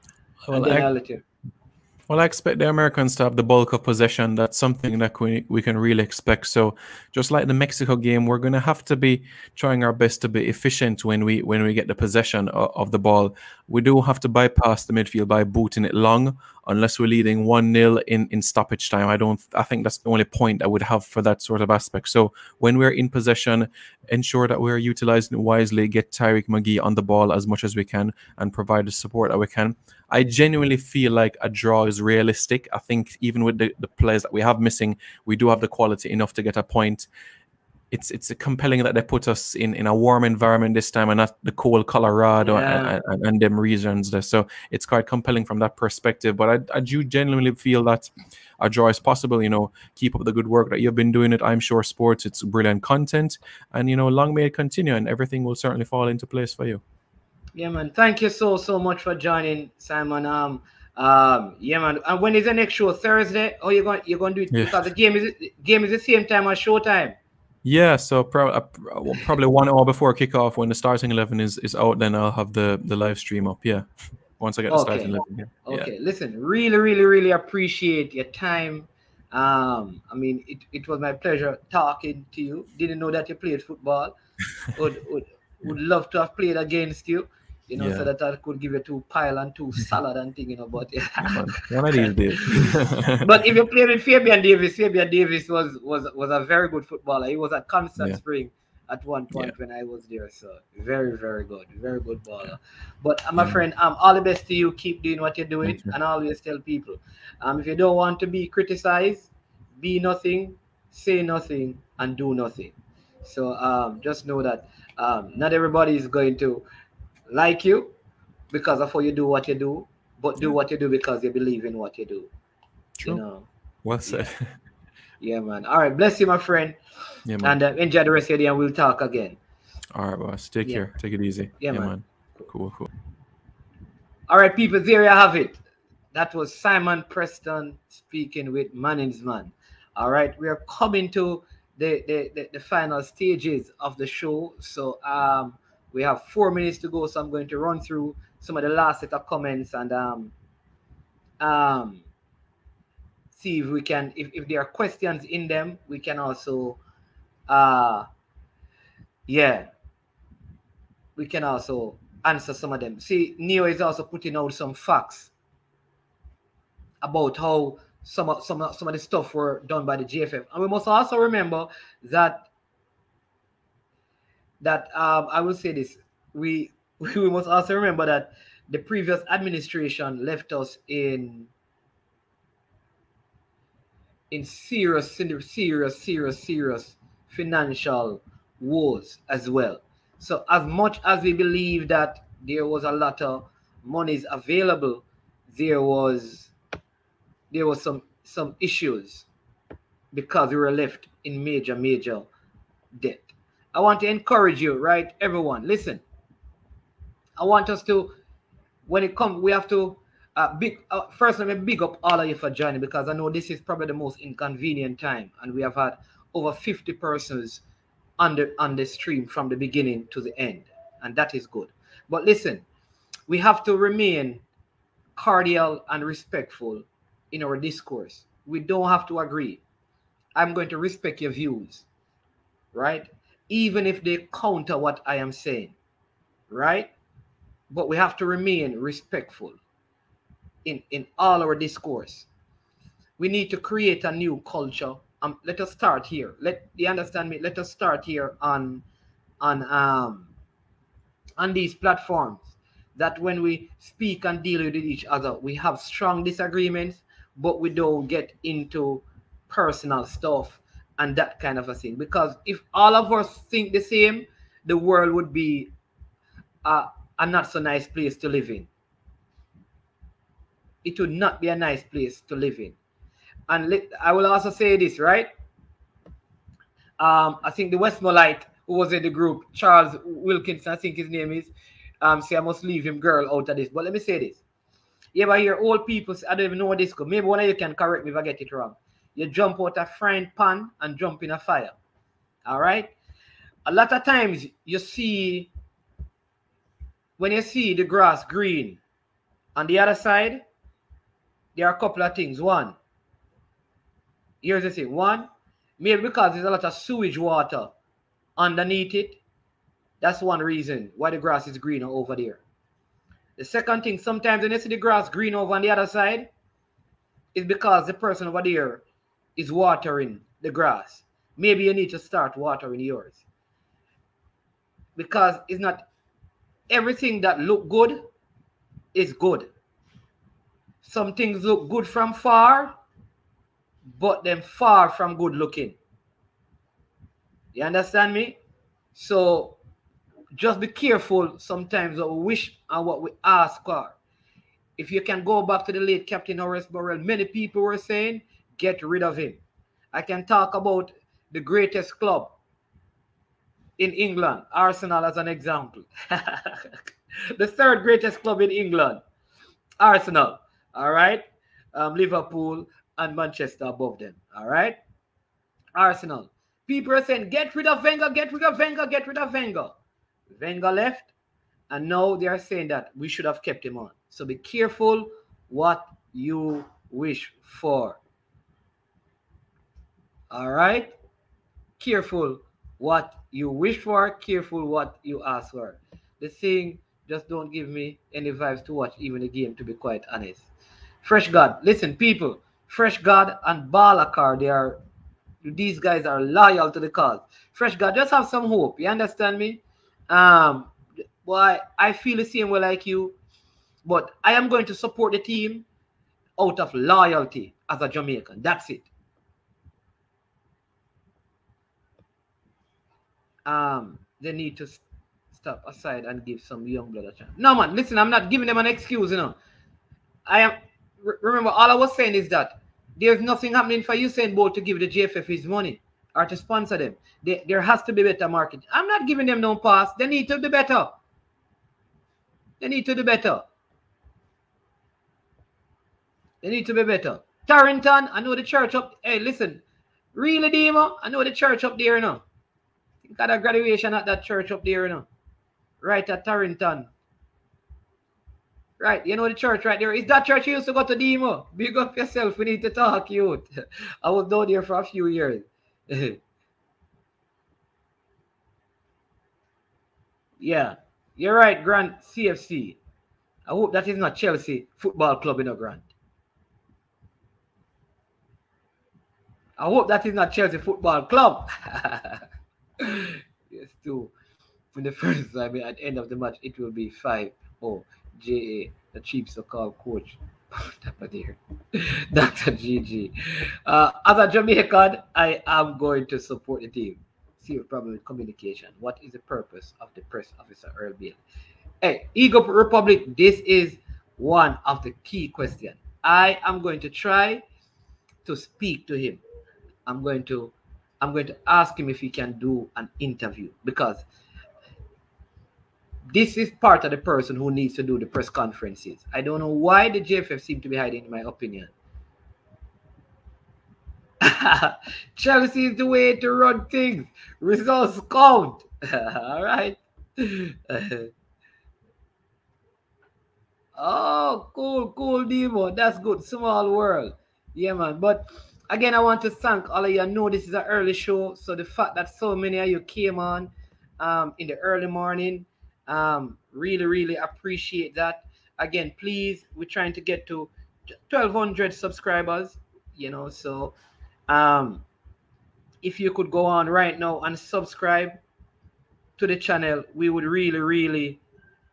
Well, I expect the Americans to have the bulk of possession. That's something that we can really expect. So just like the Mexico game, we're going to have to be trying our best to be efficient when we get the possession of the ball. We do have to bypass the midfield by booting it long, unless we're leading 1-0 in stoppage time. I think that's the only point I would have for that sort of aspect. So when we're in possession, ensure that we're utilizing it wisely, get Tyreek McGee on the ball as much as we can, and provide the support that we can. I genuinely feel like a draw is realistic. I think even with the players that we have missing, we do have the quality enough to get a point. It's compelling that they put us in a warm environment this time and not the cold Colorado and them regions there. So it's quite compelling from that perspective. But I do genuinely feel that a draw is possible. Keep up the good work that you've been doing at I'm Sure Sports. It's brilliant content, and long may it continue, and everything will certainly fall into place for you. Yeah, man. Thank you so much for joining, Simon. Yeah, man. And when is the next show? Thursday? Oh, you're going to do it Yeah. because the game is the same time as showtime. Yeah, so probably 1 hour before kickoff, when the starting 11 is out, then I'll have the live stream up. Yeah, once I get the starting 11. Yeah. Okay. Yeah. Listen, really appreciate your time. I mean, it was my pleasure talking to you. Didn't know that you played football. Would love to have played against you. You know, so that I could give you 2 pile and 2 salad and thing, you know, but Yeah, man. One of these days. But if you play with Fabian Davis was a very good footballer. He was at Constant Spring at one point when I was there. So very good baller. But my friend, all the best to you. Keep doing what you're doing, and I always tell people, if you don't want to be criticized, be nothing, say nothing, and do nothing. So just know that not everybody is going to like you because of how you do what you do, but do what you do because you believe in what you do. True. You know. Well said. Yeah, man. All right, bless you, my friend. Yeah, man. And enjoy the rest of the day, and we'll talk again. All right, boss. Take care. Take it easy. Yeah, man. Cool. All right, people. There you have it. That was Simon Preston speaking with Manning's Man. All right, we are coming to the final stages of the show. So we have 4 minutes to go, so I'm going to run through some of the last set of comments and see if we can, if there are questions in them, we can also we can also answer some of them. See, Neo is also putting out some facts about how some of the stuff were done by the GFF, and we must also remember that I will say this: we must also remember that the previous administration left us in serious financial woes as well. So as much as we believe that there was a lot of monies available, there was some issues because we were left in major debt. I want to encourage you, right, everyone, listen. I want us to, when it comes, we have to first let me big up all of you for joining, because I know this is probably the most inconvenient time, and we have had over 50 persons on the stream from the beginning to the end, and that is good. But listen, we have to remain cordial and respectful in our discourse. We don't have to agree. I'm going to respect your views, right? Even if they counter what I am saying, right? But we have to remain respectful in all our discourse. We need to create a new culture. Let us start here. You understand me? Let us start here on these platforms, that when we speak and deal with each other, we have strong disagreements, but we don't get into personal stuff and that kind of a thing. Because if all of us think the same, the world would be a not so nice place to live in. It would not be a nice place to live in. And I will also say this, right? I think the Westmolite who was in the group, Charles Wilkinson, I think his name is, say I must leave him girl out of this. But let me say this. You ever hear old people say, I don't even know what this could. Maybe one of you can correct me if I get it wrong. You jump out a frying pan and jump in a fire. All right? A lot of times you see, when you see the grass green on the other side, there are a couple of things. One, here's the thing. One, maybe because there's a lot of sewage water underneath it. That's one reason why the grass is greener over there. The second thing, sometimes when you see the grass green over on the other side, it's because the person over there is watering the grass. Maybe you need to start watering yours. Because it's not everything that look good is good. Some things look good from far, but them far from good looking. You understand me? So just be careful sometimes what we wish and what we ask for. If you can go back to the late Captain Horace Burrell, many people were saying, get rid of him. I can talk about the greatest club in England, Arsenal, as an example. The third greatest club in England, Arsenal. All right. Liverpool and Manchester above them. All right. Arsenal. People are saying, get rid of Wenger, get rid of Wenger, get rid of Wenger. Wenger left, and now they are saying that we should have kept him on. So be careful what you wish for. All right? Careful what you wish for, careful what you ask for. The thing just don't give me any vibes to watch even the game, to be quite honest. Fresh God, listen, people, Fresh God and Balakar, these guys are loyal to the cause. Fresh God, just have some hope. You understand me? Boy, I feel the same way like you, but I am going to support the team out of loyalty as a Jamaican. That's it. They need to step aside and give some young blood a chance. No, man, listen, I'm not giving them an excuse, you know. Remember, all I was saying is that there's nothing happening for Usain Bolt to give the JFF his money or to sponsor them. There has to be better market. I'm not giving them no pass. They need to be better. They need to do better. They need to be better. Tarrington, I know the church up. Hey, listen. Really, Demo? I know the church up there, you know. Got a graduation at that church up there, you know. Right at Tarrington. Right, you know the church right there. Is that church you used to go to, Demo? Big up yourself. We need to talk, youth. I was down there for a few years. Yeah, you're right, Grant CFC. I hope that is not Chelsea Football Club, you know, Grant. I hope that is not Chelsea Football Club. Yes, too. In the first time, at the end of the match, it will be 5-0. JA, the cheap so-called coach. There. Dr. GG. As a Jamaican, I am going to support the team. See your problem with communication. What is the purpose of the press officer Earl Bailey? Hey, Ego Republic, this is one of the key questions. I am going to try to speak to him. I'm going to ask him if he can do an interview, because this is part of the person who needs to do the press conferences. I don't know why the JFF seem to be hiding, in my opinion. Chelsea is the way to run things. Results count. All right. Oh, cool, Demo. That's good. Small world. Yeah, man. But again, I want to thank all of you. I know this is an early show, so the fact that so many of you came on in the early morning, really appreciate that. Again, please, we're trying to get to 1,200 subscribers, you know, so if you could go on right now and subscribe to the channel, we would really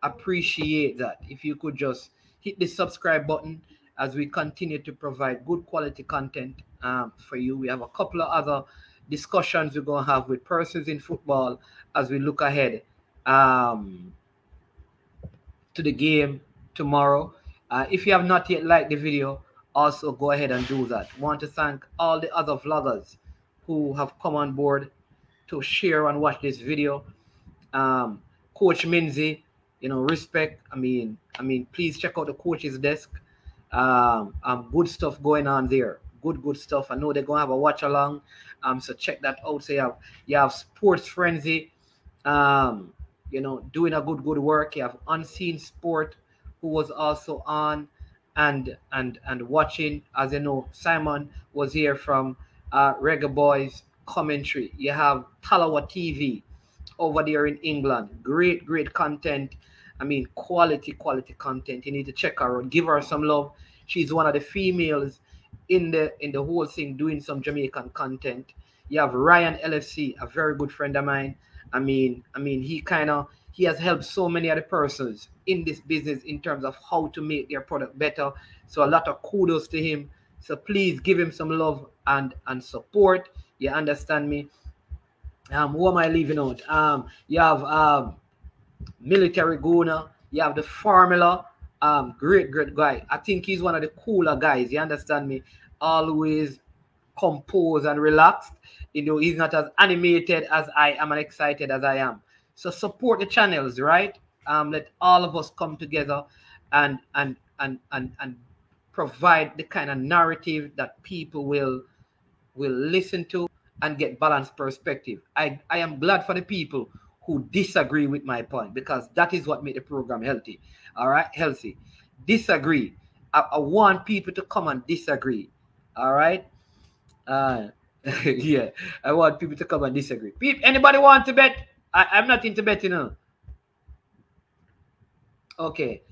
appreciate that. If you could just hit the subscribe button as we continue to provide good quality content for you. We have a couple of other discussions we're going to have with persons in football as we look ahead to the game tomorrow. If you have not yet liked the video, also go ahead and do that. Want to thank all the other vloggers who have come on board to share and watch this video. Coach Minzy, you know, respect. I mean, please check out the coach's desk. Good stuff going on there. Good stuff. I know they're gonna have a watch along. So check that out. So you have Sports Frenzy, you know, doing a good work. You have Unseen Sport, who was also on and watching. As you know, Simon was here from Reggae Boyz commentary. You have Talawa TV over there in England. Great content. I mean, quality content. You need to check her out. Give her some love. She's one of the females in the whole thing doing some Jamaican content. You have Ryan LFC, a very good friend of mine. I mean, he has helped so many other persons in this business in terms of how to make their product better. So a lot of kudos to him. So please give him some love and support. You understand me? Who am I leaving out? You have Military Guna. You have the Formula. Great guy. I think he's one of the cooler guys. You understand me? Always composed and relaxed. You know, he's not as animated as I am and excited as I am. So support the channels, right? let all of us come together and provide the kind of narrative that people will listen to and get balanced perspective. I am glad for the people who disagree with my point, because that is what made the program healthy. All right, healthy. Disagree. I want people to come and disagree. All right. Yeah, I want people to come and disagree. Anybody want to bet? I'm not into betting, you know. Okay.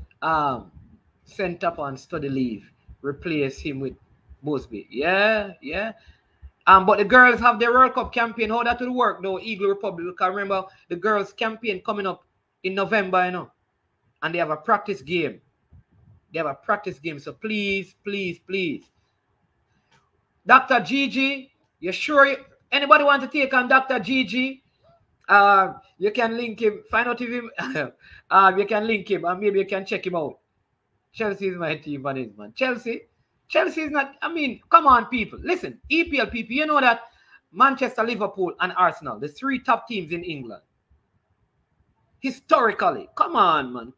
Sent up on study leave. Replace him with Mosby. Yeah. But the girls have their World Cup campaign. How that will work though, Eagle Republic? Because remember the girls campaign coming up in November, you know. And they have a practice game. So please. Dr. Gigi, you sure anybody want to take on Dr. Gigi? You can link him, find out if him you can link him, and maybe you can check him out. Chelsea is my team, man. Chelsea is not, I mean, come on, people. Listen, EPL people, you know that Manchester, Liverpool, and Arsenal, the 3 top teams in England. Historically, come on, man.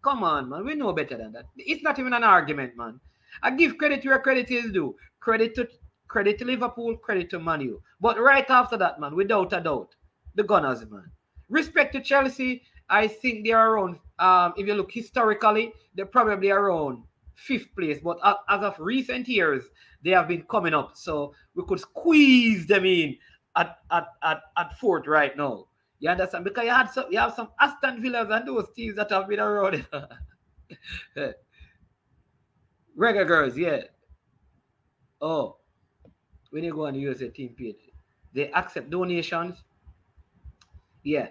We know better than that. It's not even an argument, man. I give credit where credit is due. Credit to Liverpool, credit to Man U. But right after that, man, without a doubt, the Gunners, man. Respect to Chelsea, I think they are around, if you look historically, they're probably around 5th place. But as of recent years, they have been coming up. So we could squeeze them in at 4th right now. You understand? Because you have some Aston Villas and those teams that have been around. Reggae girls, yeah. Oh, when you go on the USA team page, they accept donations. Yeah.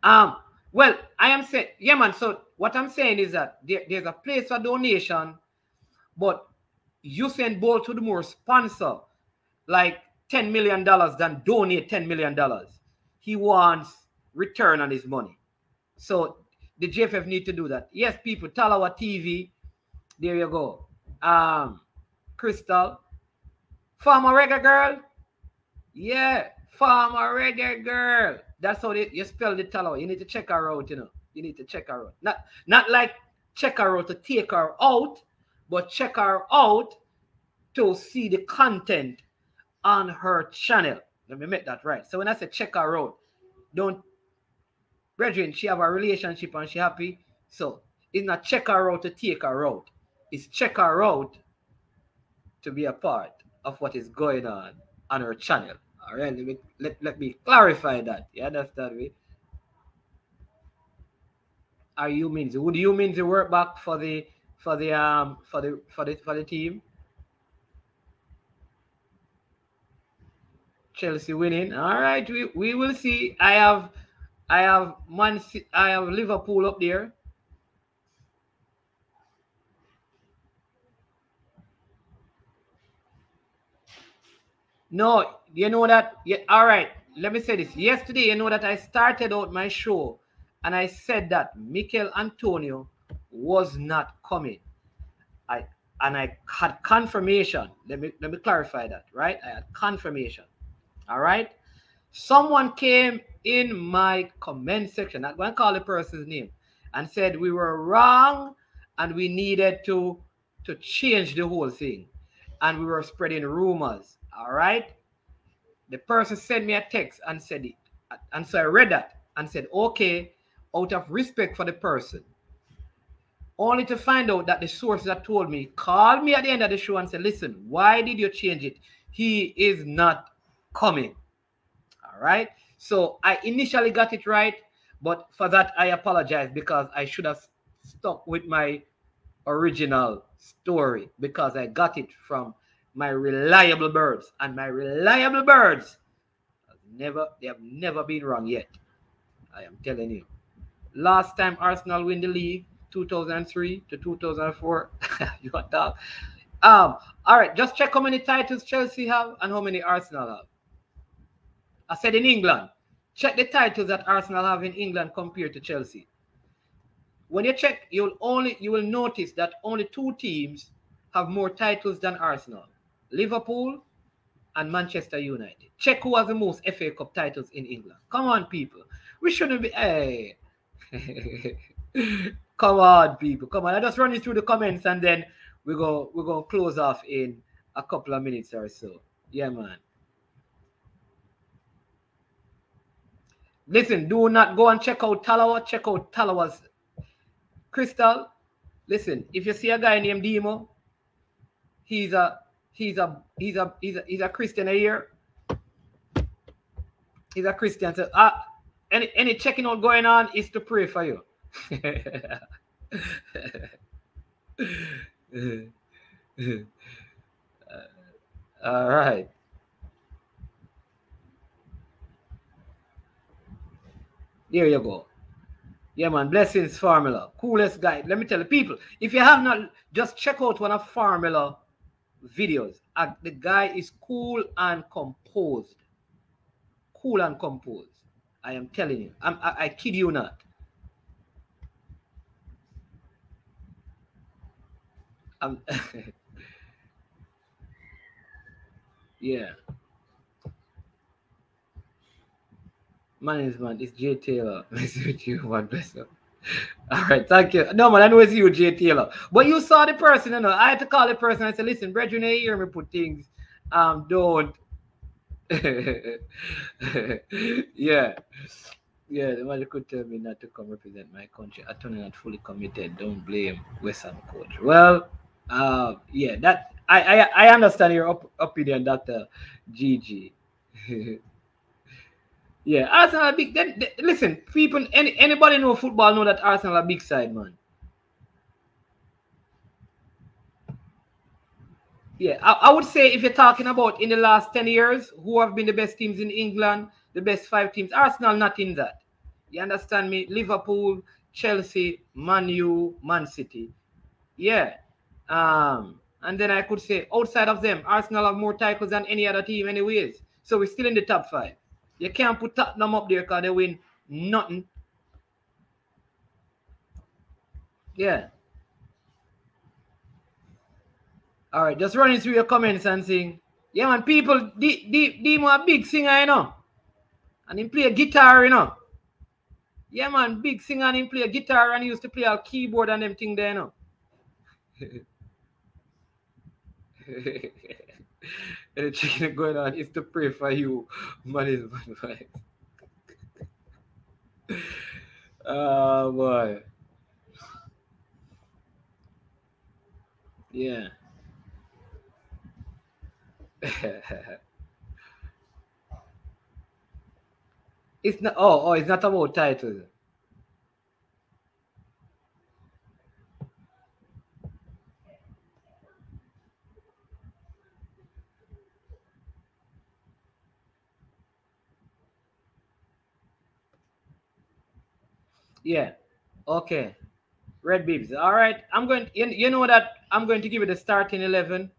Well, I am saying, yeah, man. So what I'm saying is that there's a place for donation, but Usain Bolt would more sponsor like $10 million than donate $10 million. He wants return on his money. So the JFF need to do that. Yes, people, Talawa TV. There you go. Crystal. Farmer Reggae Girl. Yeah, Farmer Reggae Girl. That's how you spell the Talawa. You need to check her out, you know. You need to check her out. Not like check her out to take her out, but check her out to see the content on her channel. Let me make that right. So when I say check her out, don't, brethren, she have a relationship and she happy. So it's not check her out to take her out. It's check her out to be a part of what is going on her channel. All right, let me clarify that. You understand me? Are you means? Would you mean to work back for the team? Chelsea winning. All right, we will see. I have Liverpool up there. No, you know that. Yeah, all right, let me say this. Yesterday, you know that I started out my show and I said that Mikel Antonio was not coming. I had confirmation. Let me clarify that, right? I had confirmation. All right. Someone came in my comment section, not going to call the person's name, and said we were wrong and we needed to change the whole thing. And we were spreading rumors. All right. The person sent me a text and said it. And so I read that and said, okay, out of respect for the person, only to find out that the source that told me called me at the end of the show and said, listen, why did you change it? He is not coming. All right. So I initially got it right, but for that, I apologize because I should have stuck with my original story because I got it from my reliable birds, and my reliable birds have never been wrong yet. I am telling you. Last time Arsenal win the league, 2003 to 2004. You got that? All right, just check how many titles Chelsea have and how many Arsenal have. I said in England, check the titles that Arsenal have in England compared to Chelsea. When you check, you will notice that only 2 teams have more titles than Arsenal. Liverpool and Manchester United. Check who has the most FA Cup titles in England. Come on, people. We shouldn't be... Hey. Come on, people. Come on. I just run you through the comments and then we're gonna close off in a couple of minutes or so. Yeah, man. Listen, do not go and check out Talawa. Check out Talawa's Crystal. Listen, if you see a guy named Demo, he's a Christian here. He's a Christian. So any checking out going on is to pray for you. All right. There you go. Yeah, man. Blessings Formula. Coolest guy. Let me tell you, people, if you have not, just check out one of Formula videos. The guy is cool and composed. Cool and composed. I am telling you. I kid you not. Yeah. Management is Jay Taylor. Nice to meet you, man. Bless you. All right, thank you. No, man, I know it's you, Jay Taylor. But you saw the person, you know. I had to call the person and say, listen, brethren, you hear me put things. Don't. Yeah. Yeah, the man could tell me not to come represent my country. I told him not fully committed. Don't blame Western coach. Well, yeah, that I understand your opinion, Dr. GG. Yeah, Arsenal are big. Then listen, people, anybody know football know that Arsenal are big side, man. Yeah, I would say if you're talking about in the last 10 years, who have been the best teams in England, the best 5 teams, Arsenal not in that. You understand me? Liverpool, Chelsea, Man U, Man City. Yeah. And then I could say outside of them, Arsenal have more titles than any other team anyways. So we're still in the top 5. You can't put Tottenham up there because they win nothing. Yeah. All right, just running through your comments and saying, yeah, man, people, Demo a big singer, you know. And he play a guitar, you know. Yeah, man, big singer and he play a guitar and he used to play a keyboard and them thing there, you know. And the chicken going on is to pray for you, man. Oh, boy. Yeah. It's not. Oh, it's not about titles. Yeah. Okay. Red Bibs. All right. I'm going. You know that I'm going to give it a starting 11.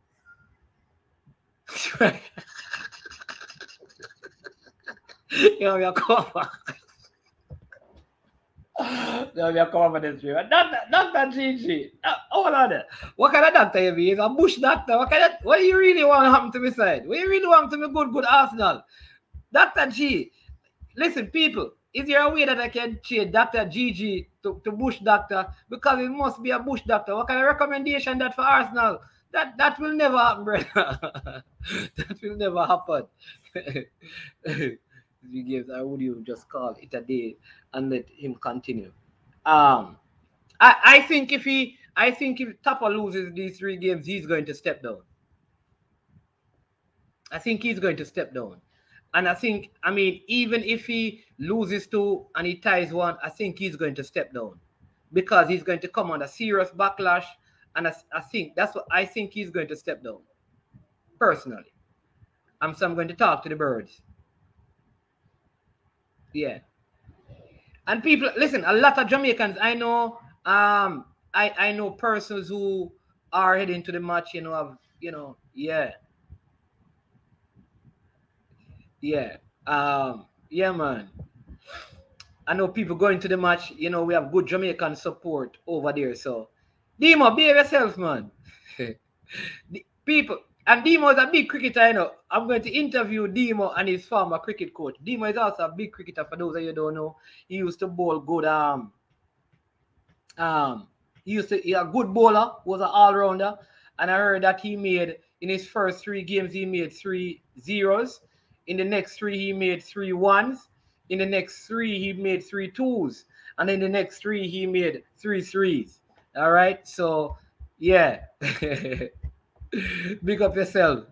Yo, we are cover. No, we are cover this stream. Dr. Gigi. Hold on. What kind of doctor you be? Is a bush doctor? What do you really want to happen to me side? What do you really want to me good Arsenal? Dr. G. Listen, people. Is there a way that I can change Dr. Gigi to Bush doctor? Because it must be a Bush doctor. What kind of recommendation that for Arsenal? That will never happen, brother. That will never happen. Games, I would you just call it a day and let him continue. I think if Tapa loses these 3 games, he's going to step down. I think he's going to step down. And I mean, even if he loses 2 and he ties 1, I think he's going to step down. Because he's going to come under serious backlash. And I think that's what I think he's going to step down. Personally. So I'm going to talk to the birds. Yeah. And people, listen, a lot of Jamaicans, I know, I know persons who are heading to the match, yeah. Yeah. Yeah, man. I know people going to the match, we have good Jamaican support over there. So, Demo, behave yourself, man. People, and Demo is a big cricketer, I'm going to interview Demo and his former cricket coach. Demo is also a big cricketer, for those of you who don't know. He used to bowl good, He a good bowler, was an all-rounder, and I heard that he made in his first 3 games he made 3 zeros. In the next 3 he made 3 ones. In the next 3 he made 3 twos, and in the next 3 he made 3 threes. All right, so yeah, big up yourself.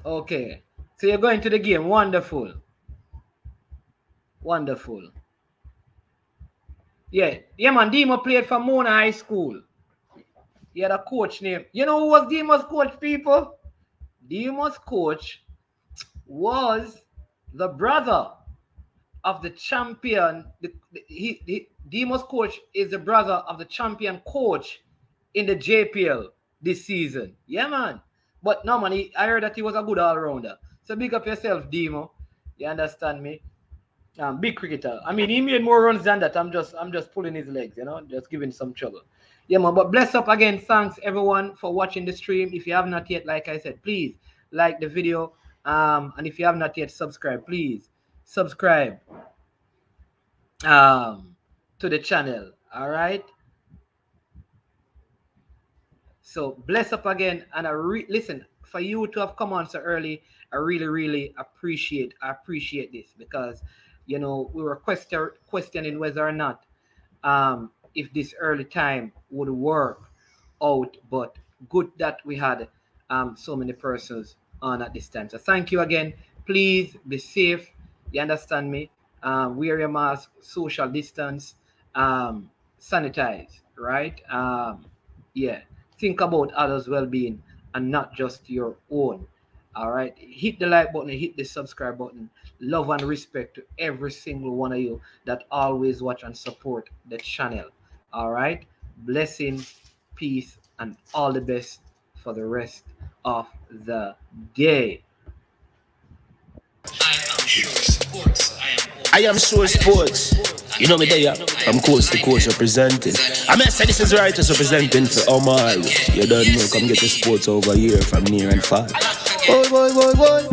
Okay, so you're going to the game. Wonderful. Wonderful. Yeah, man, Demo played for Mona High School. He had a coach name. You know who was Demo's coach, people? Demo's coach was the brother of the champion. Demo's coach is the brother of the champion coach in the JPL this season. Yeah, man. But no, man, I heard that he was a good all-rounder. So big up yourself, Demo. You understand me? Big cricketer. I mean, he made more runs than that. I'm just pulling his legs, you know, just giving some trouble. Yeah, man. But bless up again. Thanks everyone for watching the stream. If you have not yet, like I said, please like the video. And if you have not yet subscribed, please subscribe to the channel. All right. So bless up again, and listen, for you to have come on so early, I really appreciate this, because you know we were questioning whether or not if this early time would work out, but good that we had so many persons on at this time. So thank you again. Please be safe. You understand me? Wear your mask, social distance, sanitize, right? Yeah. Think about others' well-being and not just your own. All right. Hit the like button, hit the subscribe button. Love and respect to every single one of you that always watch and support the channel. All right. Blessings, peace, and all the best for the rest of the day. I am sure sports. You know me there, I'm coast to coast representing. I mean, say this is righteous representing for Omar. You don't know, come get the sports over here from near and far. Boy.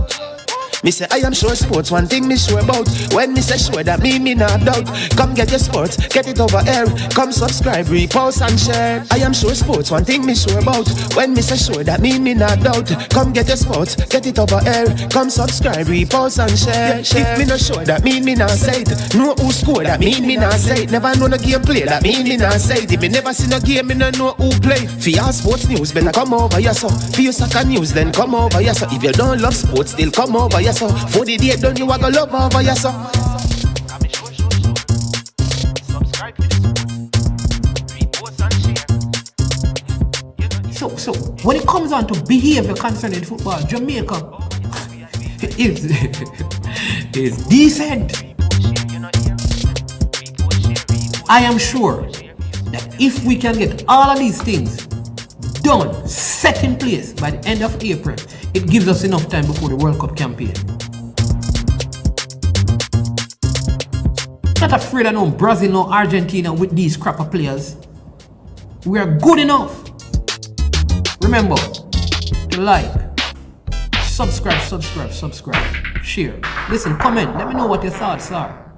Me say I am sure sports, one thing me sure about. When me say sure, that me not doubt. Come get your sports, get it over air. Come subscribe, repost and share. I am sure sports, one thing me sure about. When me say sure, that me not doubt. Come get your sports, get it over air. Come subscribe, repost and share. If me not sure, that me not say it. Know who score, that me not say it. Never know no game play, that me not say it. If me never see no game, me not know who play. For your sports news, better come over here so. For your soccer news, then come over here so. If you don't love sports, still come over here so. For the day done, you a go love over here so. So when it comes on to behavior concerning football, Jamaica is decent. I am sure that if we can get all of these things done, set in place by the end of April, it gives us enough time before the World Cup campaign. Not afraid of no Brazil, no Argentina with these crapper players. We are good enough. Remember to like, subscribe, share. Listen, comment. Let me know what your thoughts are.